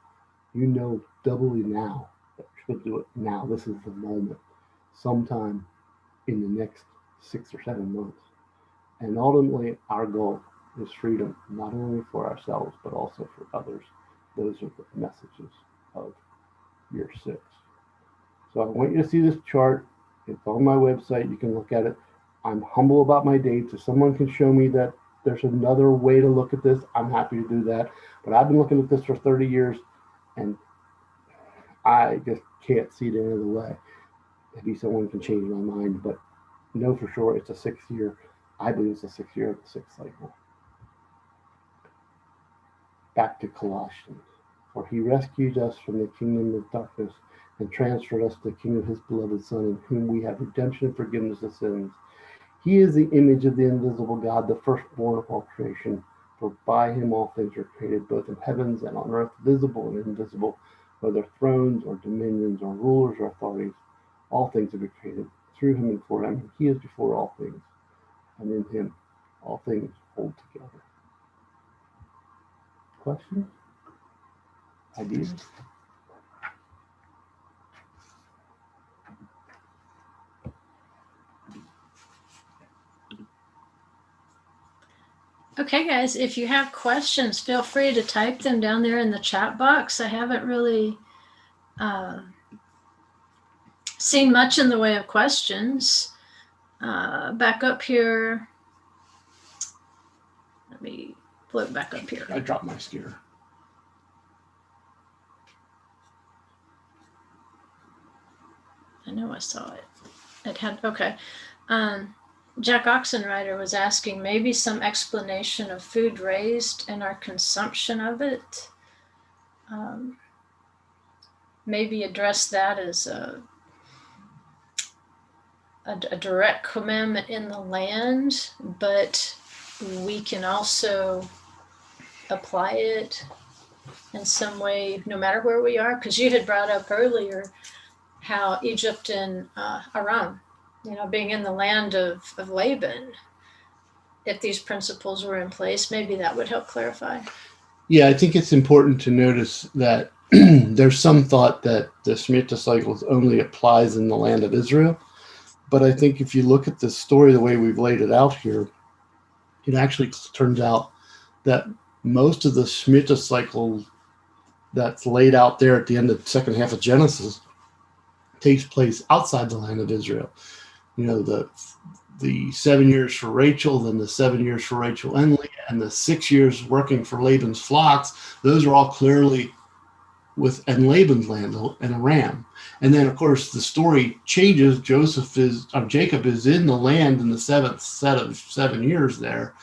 you know doubly now that you're supposed to do it now. This is the moment, sometime in the next 6 or 7 months. And ultimately, our goal is freedom, not only for ourselves, but also for others. Those are the messages of year 6. So I want you to see this chart. It's on my website. You can look at it. I'm humble about my dates. If someone can show me that there's another way to look at this, I'm happy to do that. But I've been looking at this for 30 years, and I just can't see it any other way. Maybe someone can change my mind, but know for sure it's a 6th year. I believe it's a 6th year of the 6th cycle. Back to Colossians. For he rescued us from the kingdom of darkness and transferred us to the kingdom of his beloved Son, in whom we have redemption and forgiveness of sins. He is the image of the invisible God, the firstborn of all creation. For by him all things are created, both in heavens and on earth, visible and invisible, whether thrones or dominions or rulers or authorities. All things have been created through him and for him. He is before all things, and in him all things hold together. Questions? Ideas? Okay, guys, if you have questions, feel free to type them down there in the chat box. I haven't really seen much in the way of questions. Back up here. Let me flip back up here. I dropped my steer. I know I saw it. It had, okay. Jack Oxenrider was asking maybe some explanation of food raised and our consumption of it. Maybe address that as a direct commandment in the land, but we can also apply it in some way, no matter where we are. Because you had brought up earlier how Egypt and Aram being in the land of Laban, if these principles were in place, maybe that would help clarify. Yeah, I think it's important to notice that there's some thought that the Shmittah cycles only applies in the land of Israel. But I think if you look at the story the way we've laid it out here, it actually turns out that most of the Shmittah cycle that's laid out there at the end of the second half of Genesis takes place outside the land of Israel. The 7 years for Rachel, then the 7 years for Rachel and Leah, and the 6 years working for Laban's flocks. Those are all clearly within Laban's land and Aram. And then, of course, the story changes. Jacob is in the land in the seventh set of 7 years there,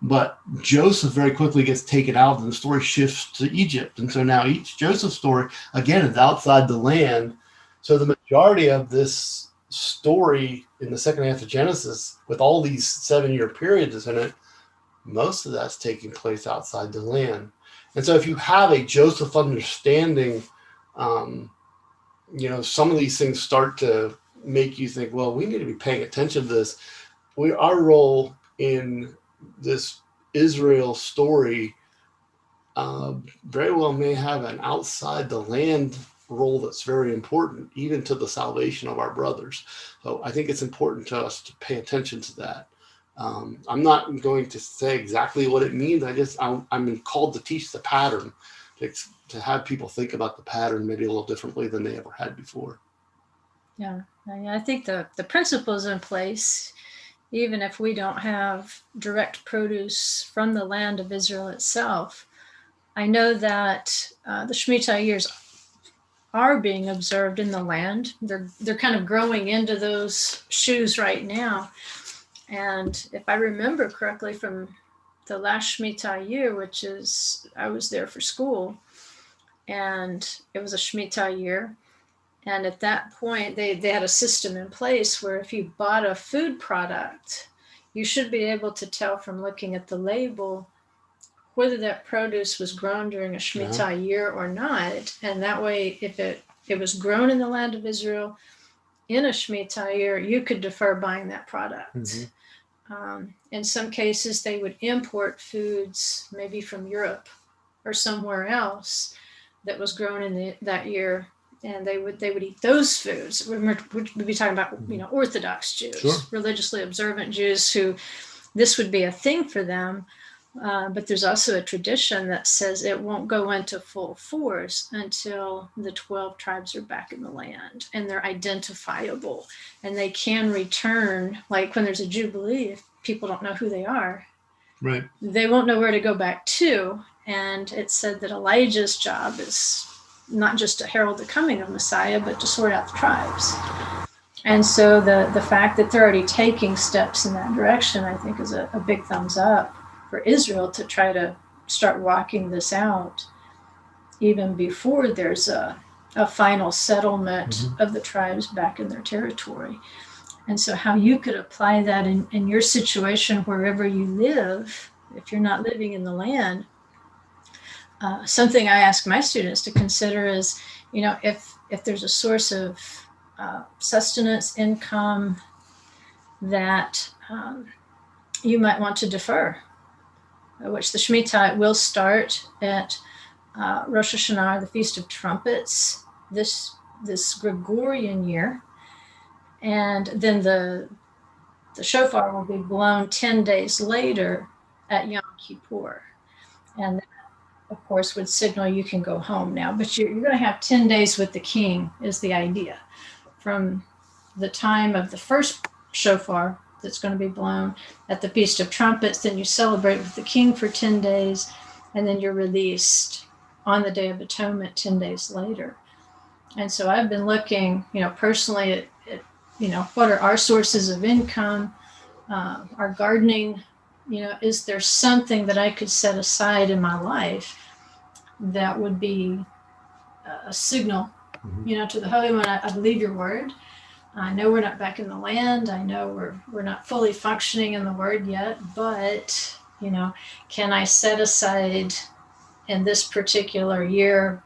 but Joseph very quickly gets taken out, and the story shifts to Egypt. And so now Joseph's story again is outside the land. So the majority of this story in the second half of Genesis, with all these 7-year periods in it, most of that's taking place outside the land. And so if you have a Joseph understanding, some of these things start to make you think, well, we need to be paying attention to this. Our role in this Israel story very well may have an outside the land role that's very important, even to the salvation of our brothers. So I think it's important to us to pay attention to that. I'm not going to say exactly what it means. I'm called to teach the pattern, to have people think about the pattern maybe a little differently than they ever had before. Yeah, I think the principles in place, even if we don't have direct produce from the land of Israel itself, I know that the Shmittah years are being observed in the land. They're kind of growing into those shoes right now. And if I remember correctly from the last Shmittah year, which is, I was there for school, and it was a Shmittah year. And at that point, they had a system in place where if you bought a food product, you should be able to tell from looking at the label whether that produce was grown during a Shmittah year or not. And that way, if it was grown in the land of Israel in a Shmittah year, you could defer buying that product. Mm-hmm. In some cases, they would import foods maybe from Europe or somewhere else that was grown in that year, and they would eat those foods. We'd be talking about Orthodox Jews, sure, religiously observant Jews, who this would be a thing for them. But there's also a tradition that says it won't go into full force until the 12 tribes are back in the land and they're identifiable and they can return. Like when there's a jubilee, if people don't know who they are, right, they won't know where to go back to. And it's said that Elijah's job is not just to herald the coming of Messiah, but to sort out the tribes. And so the fact that they're already taking steps in that direction, I think, is a big thumbs up for Israel to try to start walking this out even before there's a final settlement of the tribes back in their territory. And so how you could apply that in your situation wherever you live, if you're not living in the land, something I ask my students to consider is, if there's a source of sustenance, income that you might want to defer, which the Shmittah will start at Rosh Hashanah, the Feast of Trumpets, this Gregorian year. And then the shofar will be blown 10 days later at Yom Kippur. And that, of course, would signal you can go home now. But you're going to have 10 days with the king is the idea. From the time of the first shofar that's going to be blown at the Feast of Trumpets, then you celebrate with the king for 10 days, and then you're released on the Day of Atonement 10 days later. And so I've been looking, personally at what are our sources of income, our gardening, is there something that I could set aside in my life that would be a signal, to the Holy One, I believe your word. I know we're not back in the land. I know we're not fully functioning in the word yet, but, can I set aside in this particular year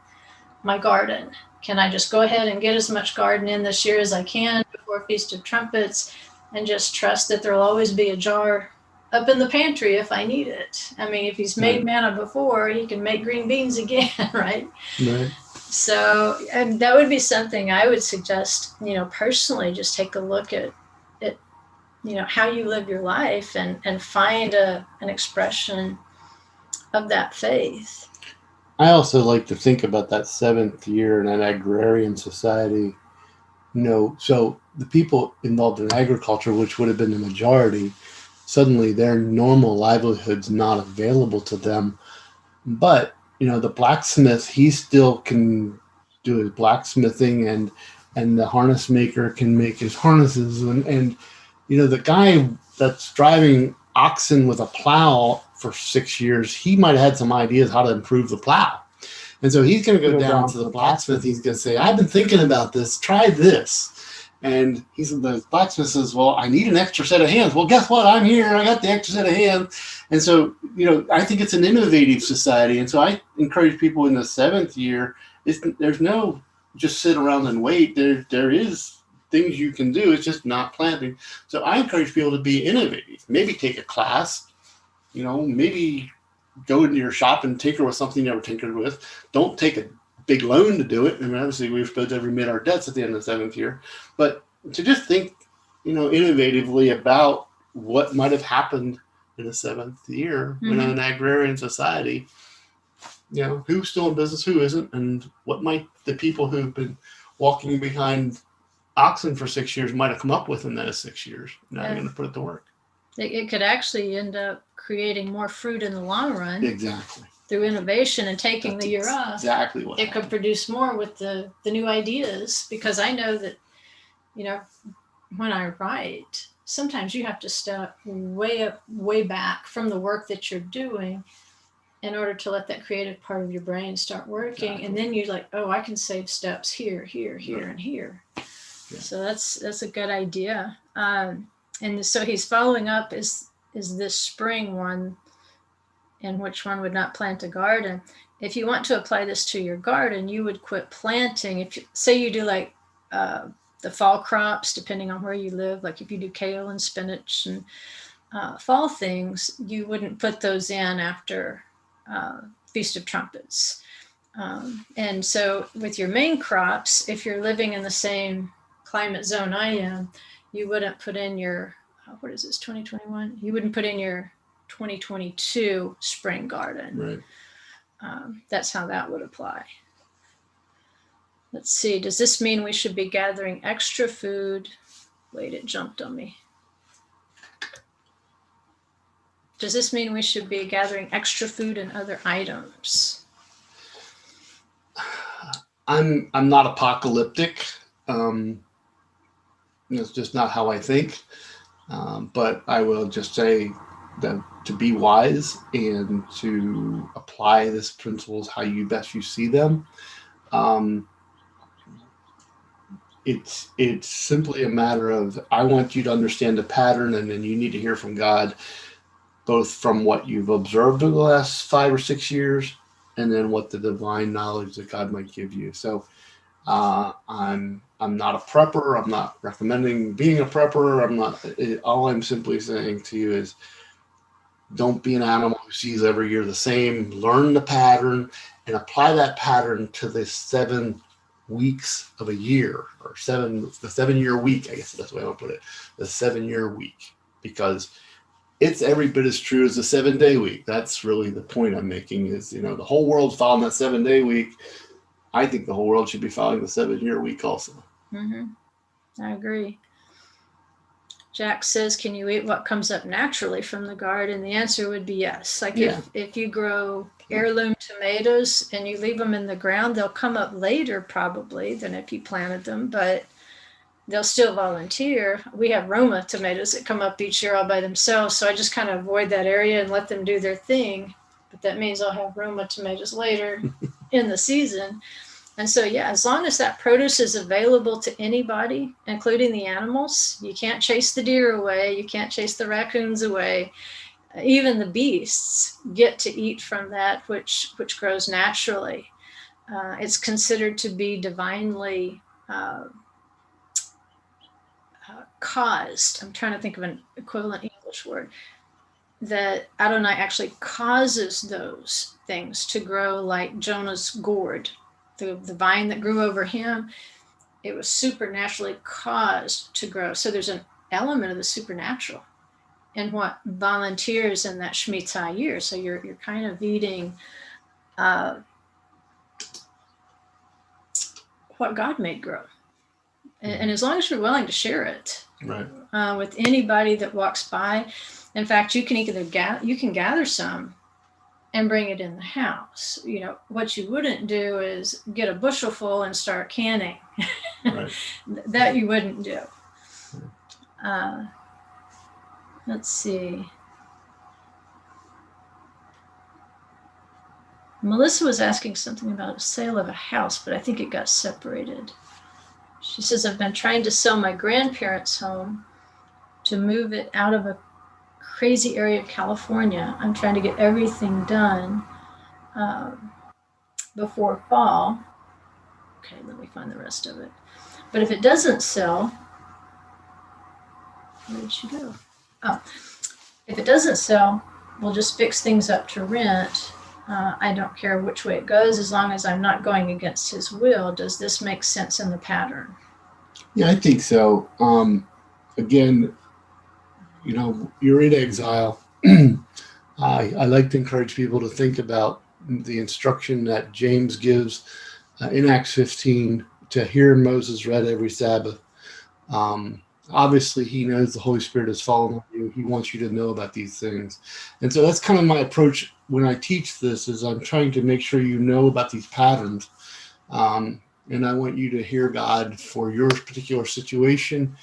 my garden? Can I just go ahead and get as much garden in this year as I can before before Feast of Trumpets and just trust that there'll always be a jar up in the pantry if I need it. I mean, if he's made manna before, he can make green beans again, right? Right. So, and that would be something I would suggest, personally, just take a look at how you live your life and find an expression of that faith. I also like to think about that seventh year in an agrarian society. So the people involved in agriculture, which would have been the majority, suddenly their normal livelihood's not available to them. But, the blacksmith, he still can do his blacksmithing, and the harness maker can make his harnesses. And the guy that's driving oxen with a plow for 6 years, he might have had some ideas how to improve the plow. And so he's going to go down to the blacksmith. He's going to say, I've been thinking about this. Try this. And the blacksmith says, well, I need an extra set of hands. Well, guess what? I'm here. I got the extra set of hands. And so, I think it's an innovative society. And so I encourage people in the seventh year, there's no just sit around and wait. There is things you can do. It's just not planting. So I encourage people to be innovative. Maybe take a class, maybe go into your shop and tinker with something you never tinkered with. Don't take a big loan to do it. I mean, obviously we're supposed to remit our debts at the end of the seventh year, but to just think, innovatively about what might have happened in the seventh year in an agrarian society, who's still in business, who isn't, and what might the people who've been walking behind oxen for 6 years might have come up with in those 6 years. Now you're going to put it to work. It could actually end up creating more fruit in the long run. Exactly. Through innovation and taking the year off. Exactly what it happened. Could produce more with the new ideas, because I know that, when I write, sometimes you have to step way back from the work that you're doing in order to let that creative part of your brain start working. Exactly. And then you're like, oh, I can save steps here, and here. Yeah. So that's a good idea. And so he's following up is this spring one, and which one would not plant a garden. If you want to apply this to your garden, you would quit planting. If you, say you do like the fall crops, depending on where you live, like if you do kale and spinach and fall things, you wouldn't put those in after Feast of Trumpets. And so with your main crops, if you're living in the same climate zone I am, you wouldn't put in your, what is this, 2021? You wouldn't put in your 2022 spring garden. Right. That's how that would apply. Let's see. Does this mean we should be gathering extra food? Wait, it jumped on me. Does this mean we should be gathering extra food and other items? I'm not apocalyptic. It's just not how I think. But I will just say that to be wise and to apply these principles how you best you see them. It's simply a matter of, I want you to understand the pattern, and then you need to hear from God, both from what you've observed over the last 5 or 6 years, and then what the divine knowledge that God might give you. So I'm not a prepper. I'm not recommending being a prepper. All I'm simply saying to you is, don't be an animal who sees every year the same. Learn the pattern and apply that pattern to the 7 weeks of a year, or the 7-year week. I guess that's the way I would put it. The 7-year week, because it's every bit as true as the 7-day week. That's really the point I'm making, is, the whole world's following that 7-day week. I think the whole world should be following the 7-year week also. I agree. Jack says, can you eat what comes up naturally from the garden? The answer would be yes. Like if you grow heirloom tomatoes and you leave them in the ground, they'll come up later probably than if you planted them, but they'll still volunteer. We have Roma tomatoes that come up each year all by themselves, so I just kind of avoid that area and let them do their thing. But that means I'll have Roma tomatoes later in the season. And so, as long as that produce is available to anybody, including the animals, you can't chase the deer away, you can't chase the raccoons away. Even the beasts get to eat from that which grows naturally. It's considered to be divinely caused, I'm trying to think of an equivalent English word, that Adonai actually causes those things to grow like Jonah's gourd, the vine that grew over him. It was supernaturally caused to grow. So there's an element of the supernatural in what volunteers in that Shmittah year. So you're kind of eating what God made grow. And as long as you're willing to share it with anybody that walks by. In fact, you can either gather some and bring it in the house. You know, what you wouldn't do is get a bushel full and start canning. Right. That you wouldn't do. Let's see. Melissa was asking something about a sale of a house, but I think it got separated. She says, I've been trying to sell my grandparents' home to move it out of a crazy area of California. I'm trying to get everything done before fall. Okay, let me find the rest of it. But if it doesn't sell, where did she go? Oh, if it doesn't sell, we'll just fix things up to rent. I don't care which way it goes as long as I'm not going against his will. Does this make sense in the pattern? Yeah, I think so. Again, you know, you're in exile. I like to encourage people to think about the instruction that James gives in Acts 15 to hear Moses read every Sabbath. Obviously, he knows the Holy Spirit has fallen on you. He wants you to know about these things. And so that's kind of my approach when I teach this, is I'm trying to make sure you know about these patterns. And I want you to hear God for your particular situation.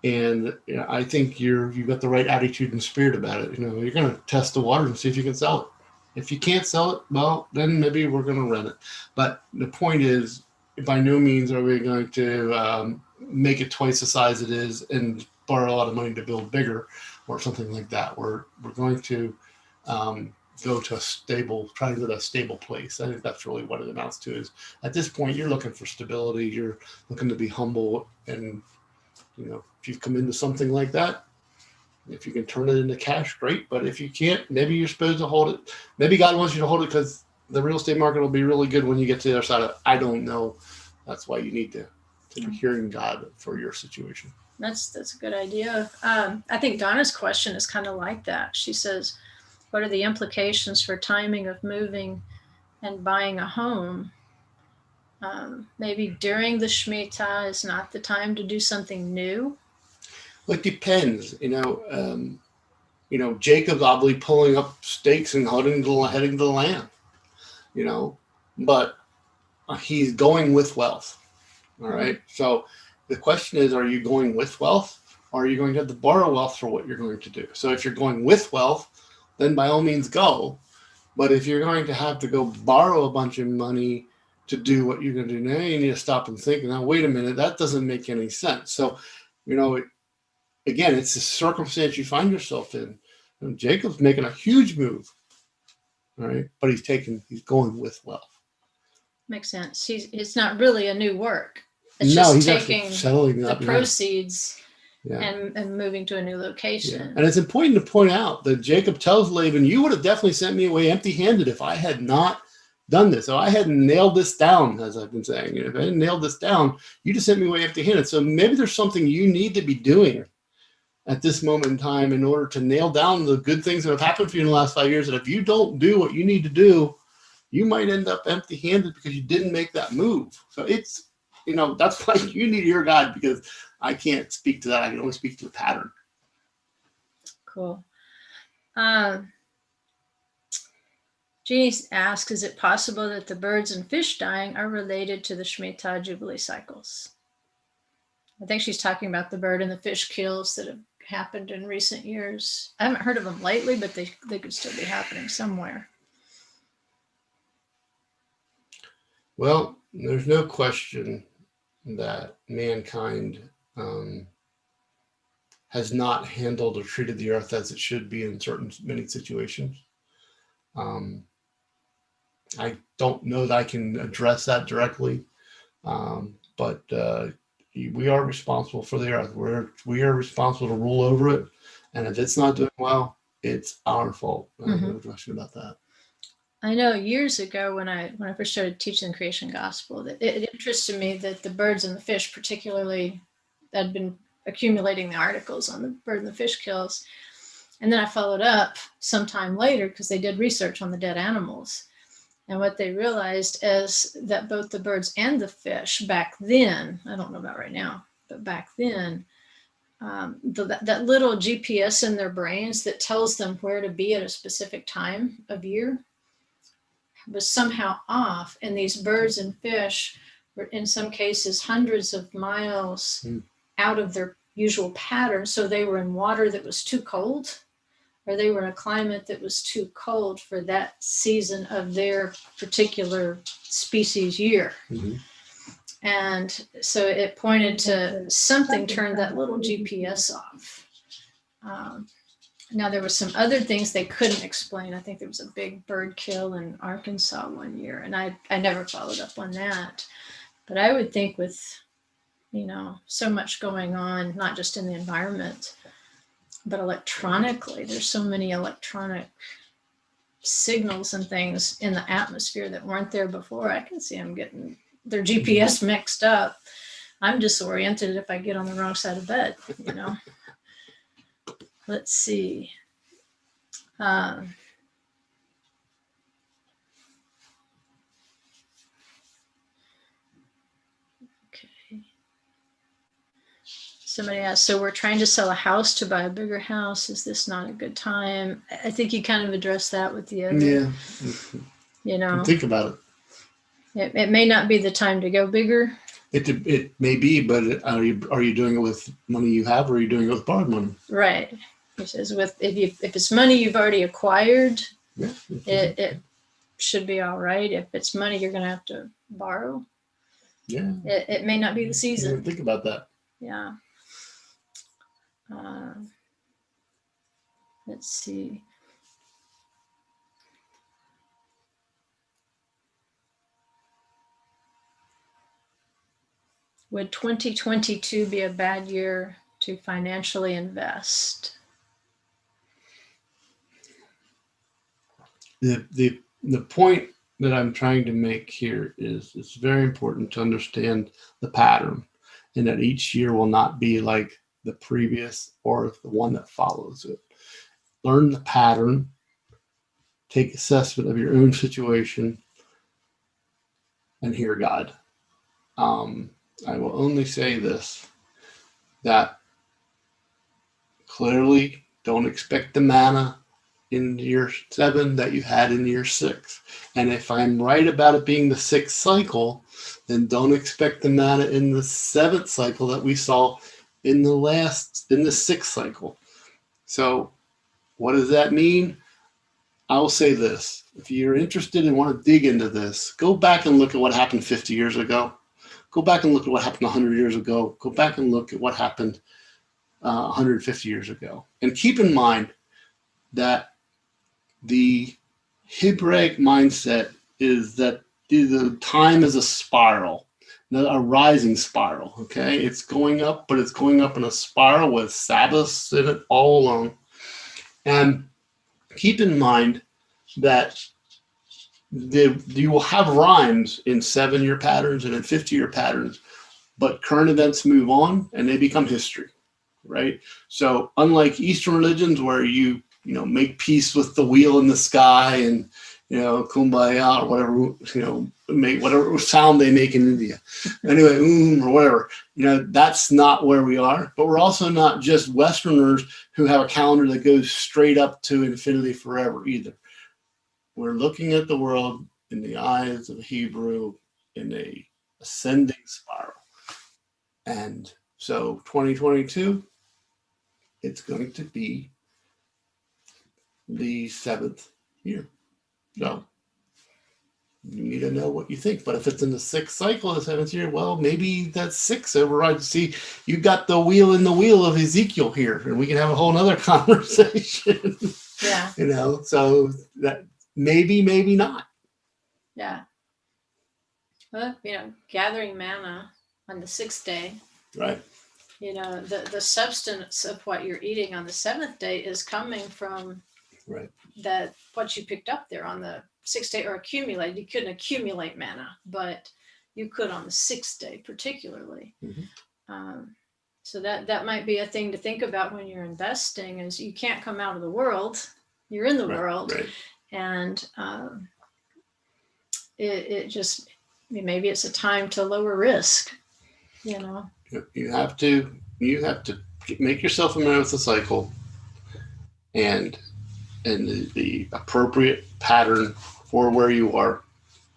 And you know, I think you've got the right attitude and spirit about it. You know, you're going to test the waters and see if you can sell it. If you can't sell it, well, then maybe we're going to rent it. But the point is, by no means are we going to make it twice the size it is and borrow a lot of money to build bigger or something like that. We're going to go to try to go to a stable place. I think that's really what it amounts to. Is at this point you're looking for stability. You're looking to be humble, and you know, if you've come into something like that, if you can turn it into cash, great. But if you can't, maybe you're supposed to hold it. Maybe God wants you to hold it because the real estate market will be really good when you get to the other side of it. I don't know. That's why you need to be hearing God for your situation. That's a good idea. I think Donna's question is kind of like that. She says, what are the implications for timing of moving and buying a home? Maybe during the Shmittah is not the time to do something new. Well, it depends. You know, Jacob's obviously pulling up stakes and heading to the land. You know, but he's going with wealth. All right. So the question is, are you going with wealth, or are you going to have to borrow wealth for what you're going to do? So if you're going with wealth, then by all means go. But if you're going to have to go borrow a bunch of money to do what you're going to do, now you need to stop and think, now, wait a minute, that doesn't make any sense. So, you know, again, it's the circumstance you find yourself in. And Jacob's making a huge move, all right? But he's going with wealth. Makes sense. It's not really a new work. It's he's taking settling the up, proceeds and moving to a new location. Yeah. And it's important to point out that Jacob tells Laban, you would have definitely sent me away empty-handed if I had not done this. So I hadn't nailed this down, as I've been saying. If I hadn't nailed this down, you just sent me away empty-handed. So maybe there's something you need to be doing at this moment in time in order to nail down the good things that have happened for you in the last 5 years. And if you don't do what you need to do, you might end up empty-handed because you didn't make that move. So it's, you know, that's why you need your God, because I can't speak to that. I can only speak to the pattern. Cool. Jeannie asks, is it possible that the birds and fish dying are related to the Shmittah Jubilee cycles? I think she's talking about the bird and the fish kills that have happened in recent years. I haven't heard of them lately, but they could still be happening somewhere. Well, there's no question that mankind has not handled or treated the earth as it should be in many situations. I don't know that I can address that directly, but we are responsible for the earth. We are responsible to rule over it. And if it's not doing well, it's our fault. No question about that. I know years ago when I first started teaching the creation gospel, that it interested me that the birds and the fish, particularly, I'd been accumulating the articles on the bird and the fish kills. And then I followed up sometime later because they did research on the dead animals. And what they realized is that both the birds and the fish back then, I don't know about right now, but back then, that little GPS in their brains that tells them where to be at a specific time of year was somehow off. And these birds and fish were in some cases hundreds of miles out of their usual pattern. So they were in water that was too cold, or they were in a climate that was too cold for that season of their particular species year. And so it pointed to something turned that little GPS off. Now there were some other things they couldn't explain. I think there was a big bird kill in Arkansas one year, and I never followed up on that. But I would think with, so much going on, not just in the environment, but electronically, there's so many electronic signals and things in the atmosphere that weren't there before. I can see them getting their GPS mixed up. I'm disoriented if I get on the wrong side of bed, Let's see. Okay. Somebody asked, so we're trying to sell a house to buy a bigger house. Is this not a good time? I think you kind of addressed that with the other. Yeah. Think about it. It may not be the time to go bigger. It may be, but are you doing it with money you have, or are you doing it with borrowed money? Right. He says if it's money you've already acquired, it should be all right. If it's money you're going to have to borrow, it may not be the season. Think about that. Yeah. Let's see. Would 2022 be a bad year to financially invest? The point that I'm trying to make here is it's very important to understand the pattern, and that each year will not be like the previous or the one that follows it. Learn the pattern, take assessment of your own situation, and hear God. I will only say this, that clearly don't expect the manna in year 7 that you had in year 6. And if I'm right about it being the 6th cycle, then don't expect the manna in the 7th cycle that we saw in the 6th cycle. So what does that mean? I'll say this. If you're interested and want to dig into this, go back and look at what happened 50 years ago. Go back and look at what happened 100 years ago. Go back and look at what happened 150 years ago. And keep in mind that the Hebraic mindset is that the time is a spiral, a rising spiral, okay? It's going up, but it's going up in a spiral with Sabbaths in it all along. And keep in mind that you will have rhymes in 7-year patterns and in 50-year patterns, but current events move on and they become history, right? So unlike Eastern religions where you make peace with the wheel in the sky and, kumbaya or whatever, make whatever sound they make in India. Anyway, or whatever, that's not where we are. But we're also not just Westerners who have a calendar that goes straight up to infinity forever either. We're looking at the world in the eyes of a Hebrew in a ascending spiral. And so 2022, it's going to be the 7th year. So you need to know what you think. But if it's in the 6th cycle of the 7th year, well, maybe that's 6 overrides. See, you got the wheel in the wheel of Ezekiel here, and we can have a whole nother conversation. Yeah. So that maybe not. Yeah. Well, gathering manna on the 6th day Right. You know, the substance of what you're eating on the seventh day is coming from Right. that what you picked up there on the sixth day or accumulate. You couldn't accumulate manna, but you could on the sixth day particularly. So that might be a thing to think about when you're investing, is you can't come out of the world, you're in the world. Right. And it just, maybe it's a time to lower risk, you know. You have to make yourself familiar with the cycle and the appropriate pattern for where you are,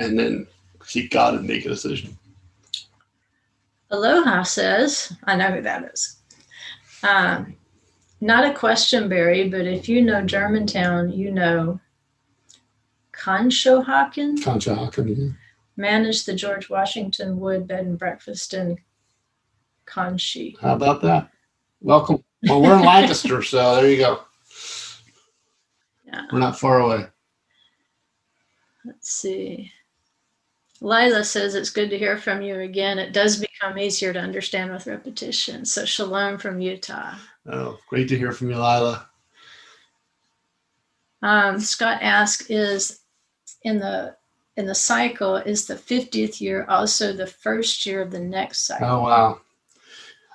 and then seek God and make a decision. Aloha says, I know who that is. Not a question, Barry, but if you know Germantown, you know Conshohocken. Yeah. Managed the George Washington Wood Bed and Breakfast in Conchi. How about that? Welcome. Well, we're in Lancaster, so there you go. Yeah. We're not far away. Let's see. Lila says it's good to hear from you again. It does become easier to understand with repetition. So shalom from Utah. Oh, great to hear from you, Lila. Scott asks, is in the cycle, is the 50th year also the first year of the next cycle? Oh, wow.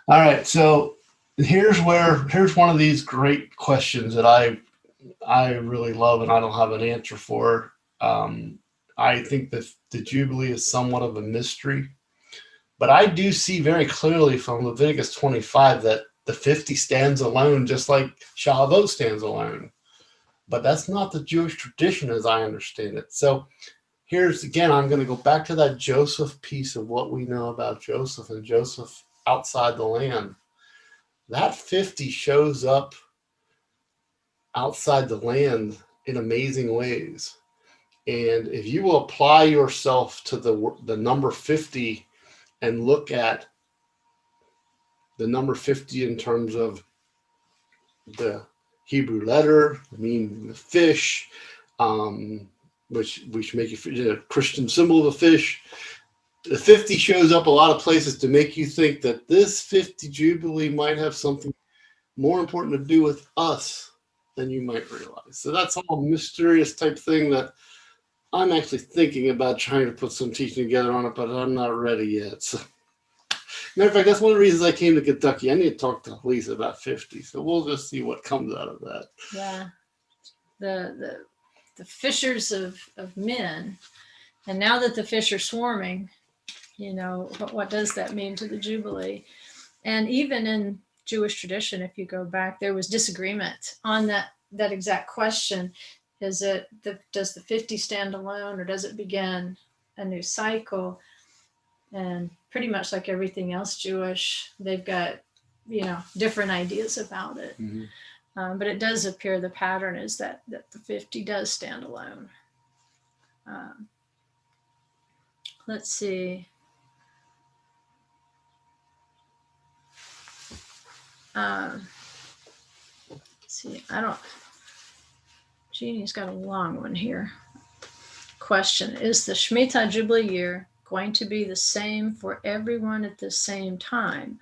All right. So here's one of these great questions that I really love and I don't have an answer for. I think that the Jubilee is somewhat of a mystery, but I do see very clearly from Leviticus 25 that the 50 stands alone, just like Shavuot stands alone. But that's not the Jewish tradition as I understand it. So here's, again, I'm going to go back to that Joseph piece of what we know about Joseph and Joseph outside the land. That 50 shows up outside the land in amazing ways. And if you will apply yourself to the number 50 and look at the number 50 in terms of the Hebrew letter, meaning the fish, which make it a Christian symbol of a fish. The 50 shows up a lot of places to make you think that this 50 Jubilee might have something more important to do with us than you might realize. So that's all mysterious type thing that I'm actually thinking about trying to put some teaching together on it, but I'm not ready yet. So, matter of fact, that's one of the reasons I came to Kentucky. I need to talk to Lisa about 50. So we'll just see what comes out of that. Yeah. The fishers of men. And now that the fish are swarming, you know, what does that mean to the Jubilee? And even in Jewish tradition, if you go back, there was disagreement on that exact question. Does the 50 stand alone, or does it begin a new cycle? And pretty much like everything else Jewish, they've got, you know, different ideas about it. Mm-hmm. But it does appear the pattern is that the 50 does stand alone. Let's see. Jeannie's got a long one here. Question: is the Shmittah Jubilee year going to be the same for everyone at the same time,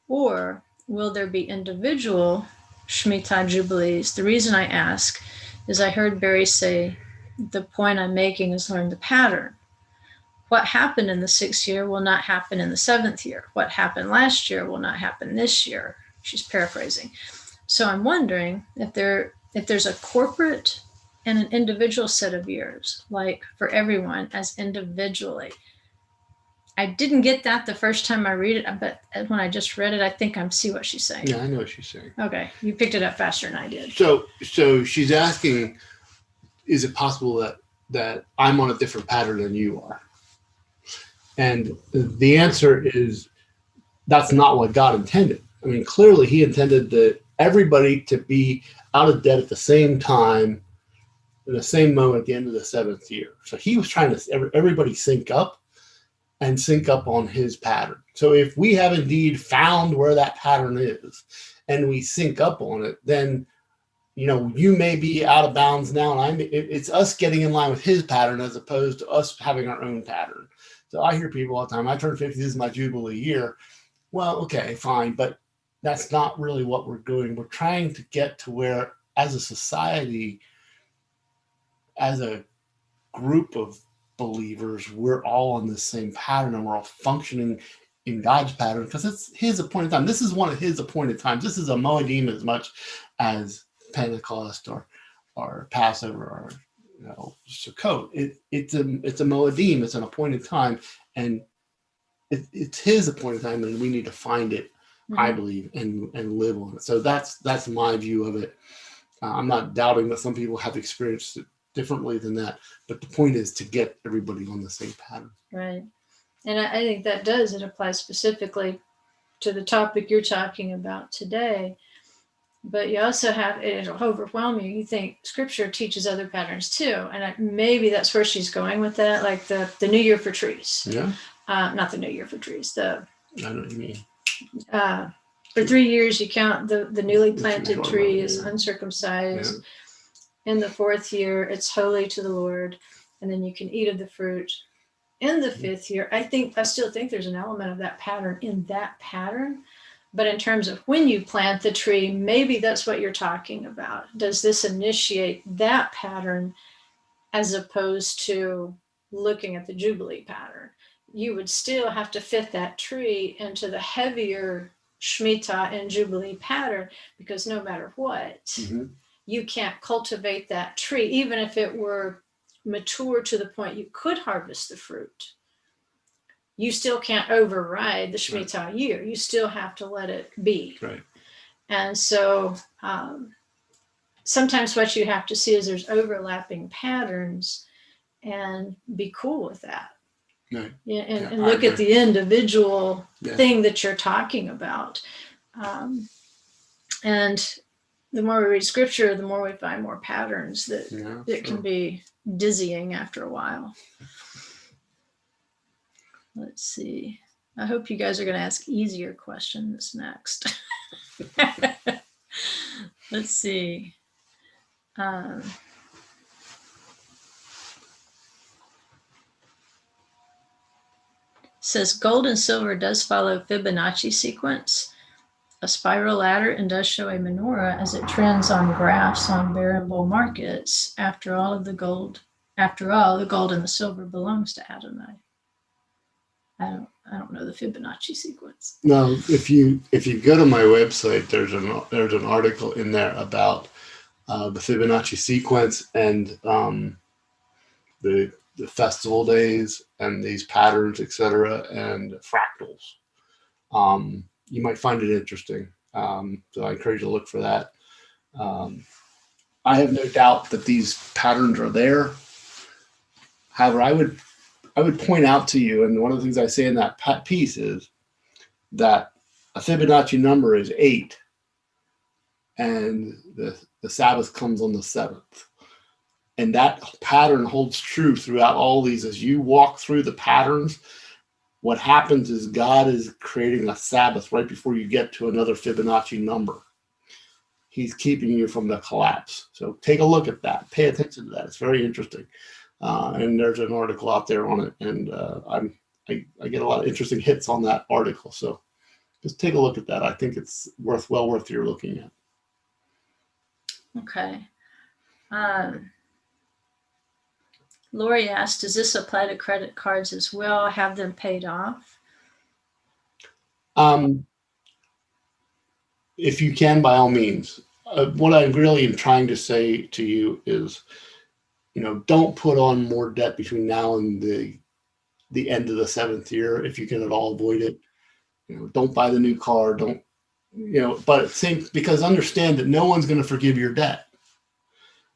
or will there be individual Shmittah Jubilees? The reason I ask is I heard Barry say the point I'm making is learn the pattern. What happened in the 6th year will not happen in the 7th year. What happened last year will not happen this year. She's paraphrasing. So I'm wondering if there's a corporate and an individual set of years, like for everyone as individually. I didn't get that the first time I read it, but when I just read it, I think I see what she's saying. Yeah, I know what she's saying. Okay, you picked it up faster than I did. So she's asking, is it possible that I'm on a different pattern than you are? And the answer is that's not what God intended. I mean, clearly he intended that everybody to be out of debt at the same time, in the same moment at the end of the 7th year. So he was trying to everybody sync up on his pattern. So if we have indeed found where that pattern is and we sync up on it, then, you know, you may be out of bounds now, and it's us getting in line with his pattern as opposed to us having our own pattern. So I hear people all the time, I turned 50, this is my Jubilee year. Well, okay, fine, but that's not really what we're doing. We're trying to get to where, as a society, as a group of believers, we're all on the same pattern and we're all functioning in God's pattern because it's his appointed time. This is one of his appointed times. This is a Moedim as much as Pentecost or Passover or Sukkot. It's a Moedim. It's an appointed time, and it's his appointed time, and we need to find it, I believe, and live on it. So that's my view of it. I'm not doubting that some people have experienced it differently than that, but the point is to get everybody on the same pattern. Right. And I think that it applies specifically to the topic you're talking about today. But you also have, it'll overwhelm you. You think Scripture teaches other patterns too. And maybe that's where she's going with that, like the New Year for trees. Yeah. Not the New Year for trees. I know what you mean. For 3 years, you count the newly planted tree is uncircumcised. Yeah. In the 4th year, it's holy to the Lord. And then you can eat of the fruit. In the 5th year, I still think there's an element of that pattern in that pattern. But in terms of when you plant the tree, maybe that's what you're talking about. Does this initiate that pattern as opposed to looking at the jubilee pattern? You would still have to fit that tree into the heavier shmitah and jubilee pattern, because no matter what, you can't cultivate that tree, even if it were mature to the point you could harvest the fruit. You still can't override the Shmittah year. You still have to let it be. Right. And so sometimes what you have to see is there's overlapping patterns, and be cool with that. Right. Yeah, and look at the individual thing that you're talking about. And the more we read Scripture, the more we find more patterns that can be dizzying after a while. Let's see. I hope you guys are going to ask easier questions next. Let's see. Says gold and silver does follow Fibonacci sequence, a spiral ladder, and does show a menorah as it trends on graphs on bear and bull markets. After all, the gold and the silver belongs to Adonai. I don't know the Fibonacci sequence. No, if you go to my website, there's an article in there about the Fibonacci sequence and the festival days and these patterns, etc., and fractals. You might find it interesting. So I encourage you to look for that. I have no doubt that these patterns are there. However, I would point out to you, and one of the things I say in that piece is that a Fibonacci number is 8, and the Sabbath comes on the 7th. And that pattern holds true throughout all these. As you walk through the patterns, what happens is God is creating a Sabbath right before you get to another Fibonacci number. He's keeping you from the collapse. So take a look at that. Pay attention to that. It's very interesting. And there's an article out there on it, and I get a lot of interesting hits on that article. So just take a look at that. I think it's well worth your looking at. Okay. Lori asked, does this apply to credit cards as well? Have them paid off? If you can, by all means. What I really am trying to say to you is, don't put on more debt between now and the end of the 7th year if you can at all avoid it. Don't buy the new car. Don't, but because understand that no one's going to forgive your debt.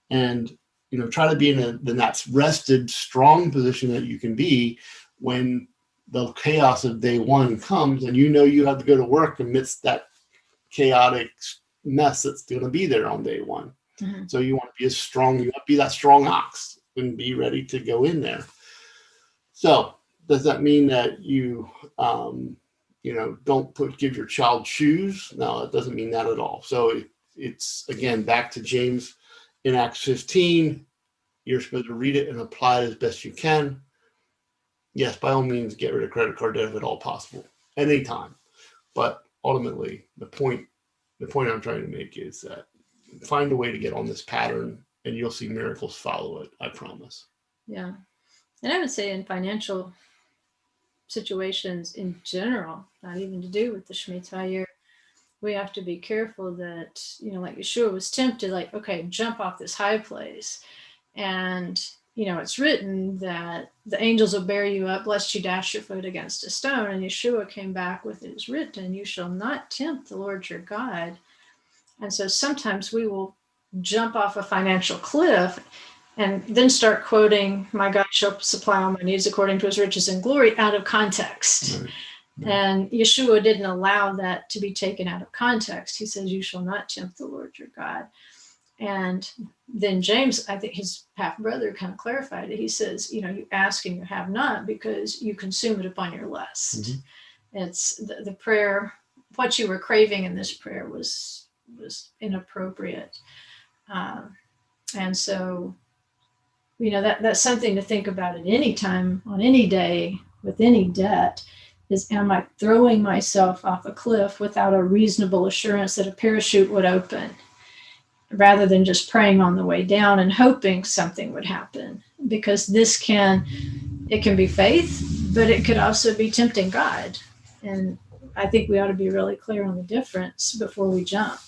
And try to be in that rested, strong position that you can be when the chaos of day one comes, and you have to go to work amidst that chaotic mess that's going to be there on day one. Mm-hmm. So you want to be as strong. You want to be that strong ox and be ready to go in there. So does that mean that you, don't give your child shoes? No, it doesn't mean that at all. So it's again back to James. In Acts 15, you're supposed to read it and apply it as best you can. Yes, by all means, get rid of credit card debt if at all possible, anytime. But ultimately, the point I'm trying to make is that find a way to get on this pattern and you'll see miracles follow it. I promise. Yeah. And I would say in financial situations in general, not even to do with the Shmittah year, we have to be careful that, like Yeshua was tempted, like, okay, jump off this high place. And, it's written that the angels will bear you up, lest you dash your foot against a stone. And Yeshua came back with, it is written, you shall not tempt the Lord your God. And so sometimes we will jump off a financial cliff and then start quoting, my God shall supply all my needs according to his riches and glory, out of context. Right. And Yeshua didn't allow that to be taken out of context. He says, you shall not tempt the Lord your God. And then James, I think his half brother, kind of clarified it. He says, you ask and you have not because you consume it upon your lust. Mm-hmm. It's the prayer, what you were craving in this prayer was inappropriate. And so, that's something to think about at any time, on any day, with any debt, is am I throwing myself off a cliff without a reasonable assurance that a parachute would open, rather than just praying on the way down and hoping something would happen? Because it can be faith, but it could also be tempting God. And I think we ought to be really clear on the difference before we jump.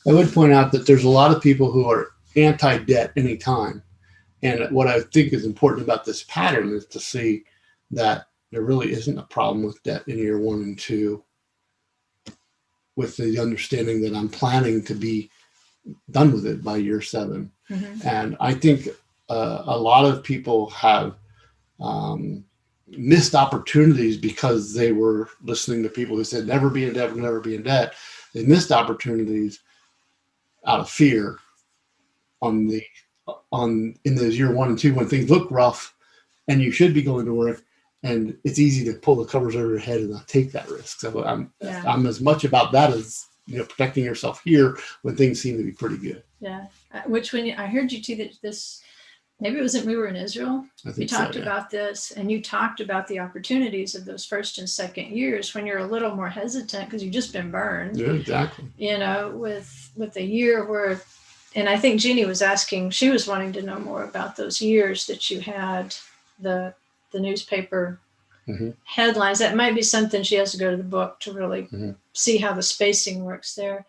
I would point out that there's a lot of people who are anti-debt anytime. And what I think is important about this pattern is to see that there really isn't a problem with debt in year 1 and 2, with the understanding that I'm planning to be done with it by year 7. Mm-hmm. And I think a lot of people have missed opportunities because they were listening to people who said, never be in debt, never be in debt. They missed opportunities out of fear in those year 1 and 2 when things look rough and you should be going to work, and it's easy to pull the covers over your head and not take that risk. So I'm as much about that as protecting yourself here when things seem to be pretty good. Yeah, which when I heard you too, that this, maybe it was when we were in Israel, you talked about this, and you talked about the opportunities of those first and second years when you're a little more hesitant because you've just been burned. Yeah, exactly. With a year where, and I think Jeannie was asking, she was wanting to know more about those years that you had the newspaper mm-hmm. headlines. That might be something she has to go to the book to really mm-hmm. see how the spacing works there.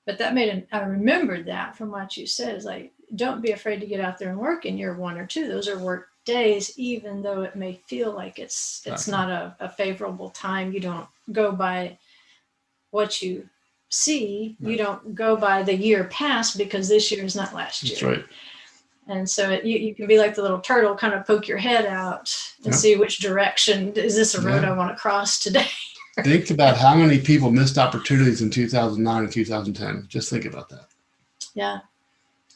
But that I remembered that from what you said, is like, don't be afraid to get out there and work in year 1 or 2. Those are work days, even though it may feel like it's not a favorable time. You don't go by what you see. Right. You don't go by the year past, because this year is not last year. That's right. And so you can be like the little turtle, kind of poke your head out and see which direction, is this a road I want to cross today? Think about how many people missed opportunities in 2009 and 2010. Just think about that. Yeah.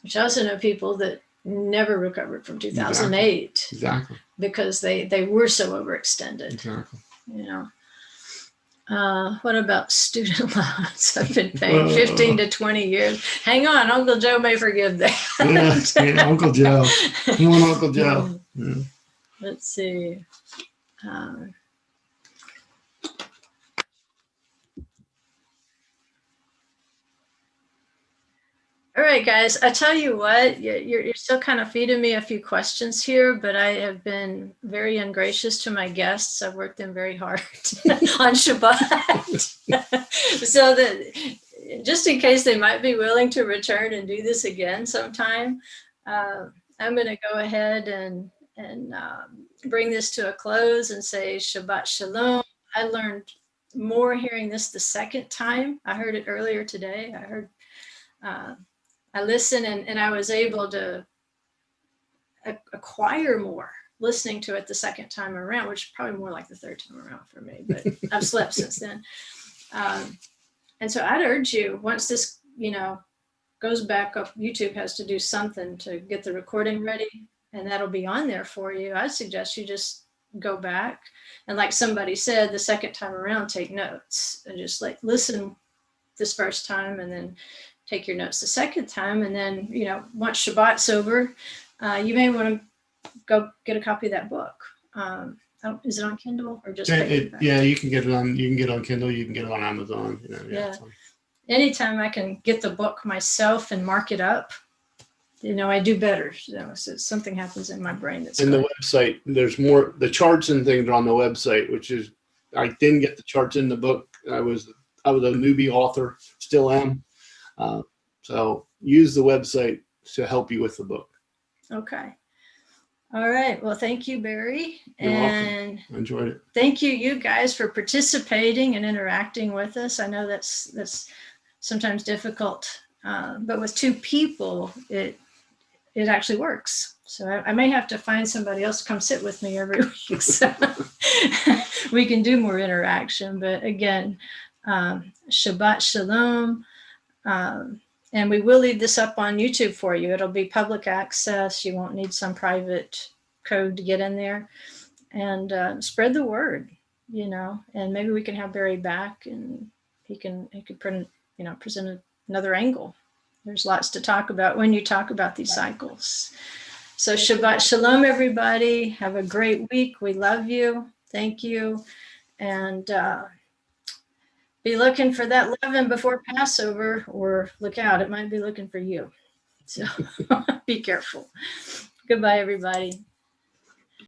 Which I also know people that never recovered from 2008. Exactly. Because they were so overextended. Exactly. What about student loans? I've been paying 15 to 20 years. Hang on, Uncle Joe may forgive that. Yeah, Uncle Joe. Come on, Uncle Joe. Yeah. Let's see. All right, guys, I tell you what, you're still kind of feeding me a few questions here, but I have been very ungracious to my guests. I've worked them very hard on Shabbat. So that just in case they might be willing to return and do this again sometime, I'm going to go ahead and bring this to a close and say Shabbat Shalom. I learned more hearing this the second time. I heard it earlier today. I listened and I was able to acquire more listening to it the second time around, which is probably more like the third time around for me, but I've slept since then. And so I'd urge you, once this, goes back up, YouTube has to do something to get the recording ready, and that'll be on there for you. I suggest you just go back and, like somebody said, the second time around, take notes and just like listen this first time and then take your notes the second time. And then, once Shabbat's over, you may want to go get a copy of that book. Oh, is it on Kindle or just Yeah, paperback? you can get it on Kindle, you can get it on Amazon. Yeah. Anytime I can get the book myself and mark it up, I do better. So something happens in my brain that's and good. the website, there's more, the charts and things are on the website, which is, I didn't get the charts in the book. I was a newbie author, still am. So use the website to help you with the book. Okay. All right. Well, thank you, Barry. You're and welcome. I enjoyed it. Thank you guys for participating and interacting with us. I know that's sometimes difficult, but with two people, it actually works. So I may have to find somebody else to come sit with me every week, so we can do more interaction. But again, Shabbat Shalom. And we will leave this up on YouTube for you. It'll be public access. You won't need some private code to get in there. And spread the word, and maybe we can have Barry back and he could present another angle. There's lots to talk about when you talk about these cycles. So Shabbat Shalom, everybody. Have a great week. We love you. Thank you. And be looking for that leaven before Passover, or look out, it might be looking for you. So be careful. Goodbye, everybody.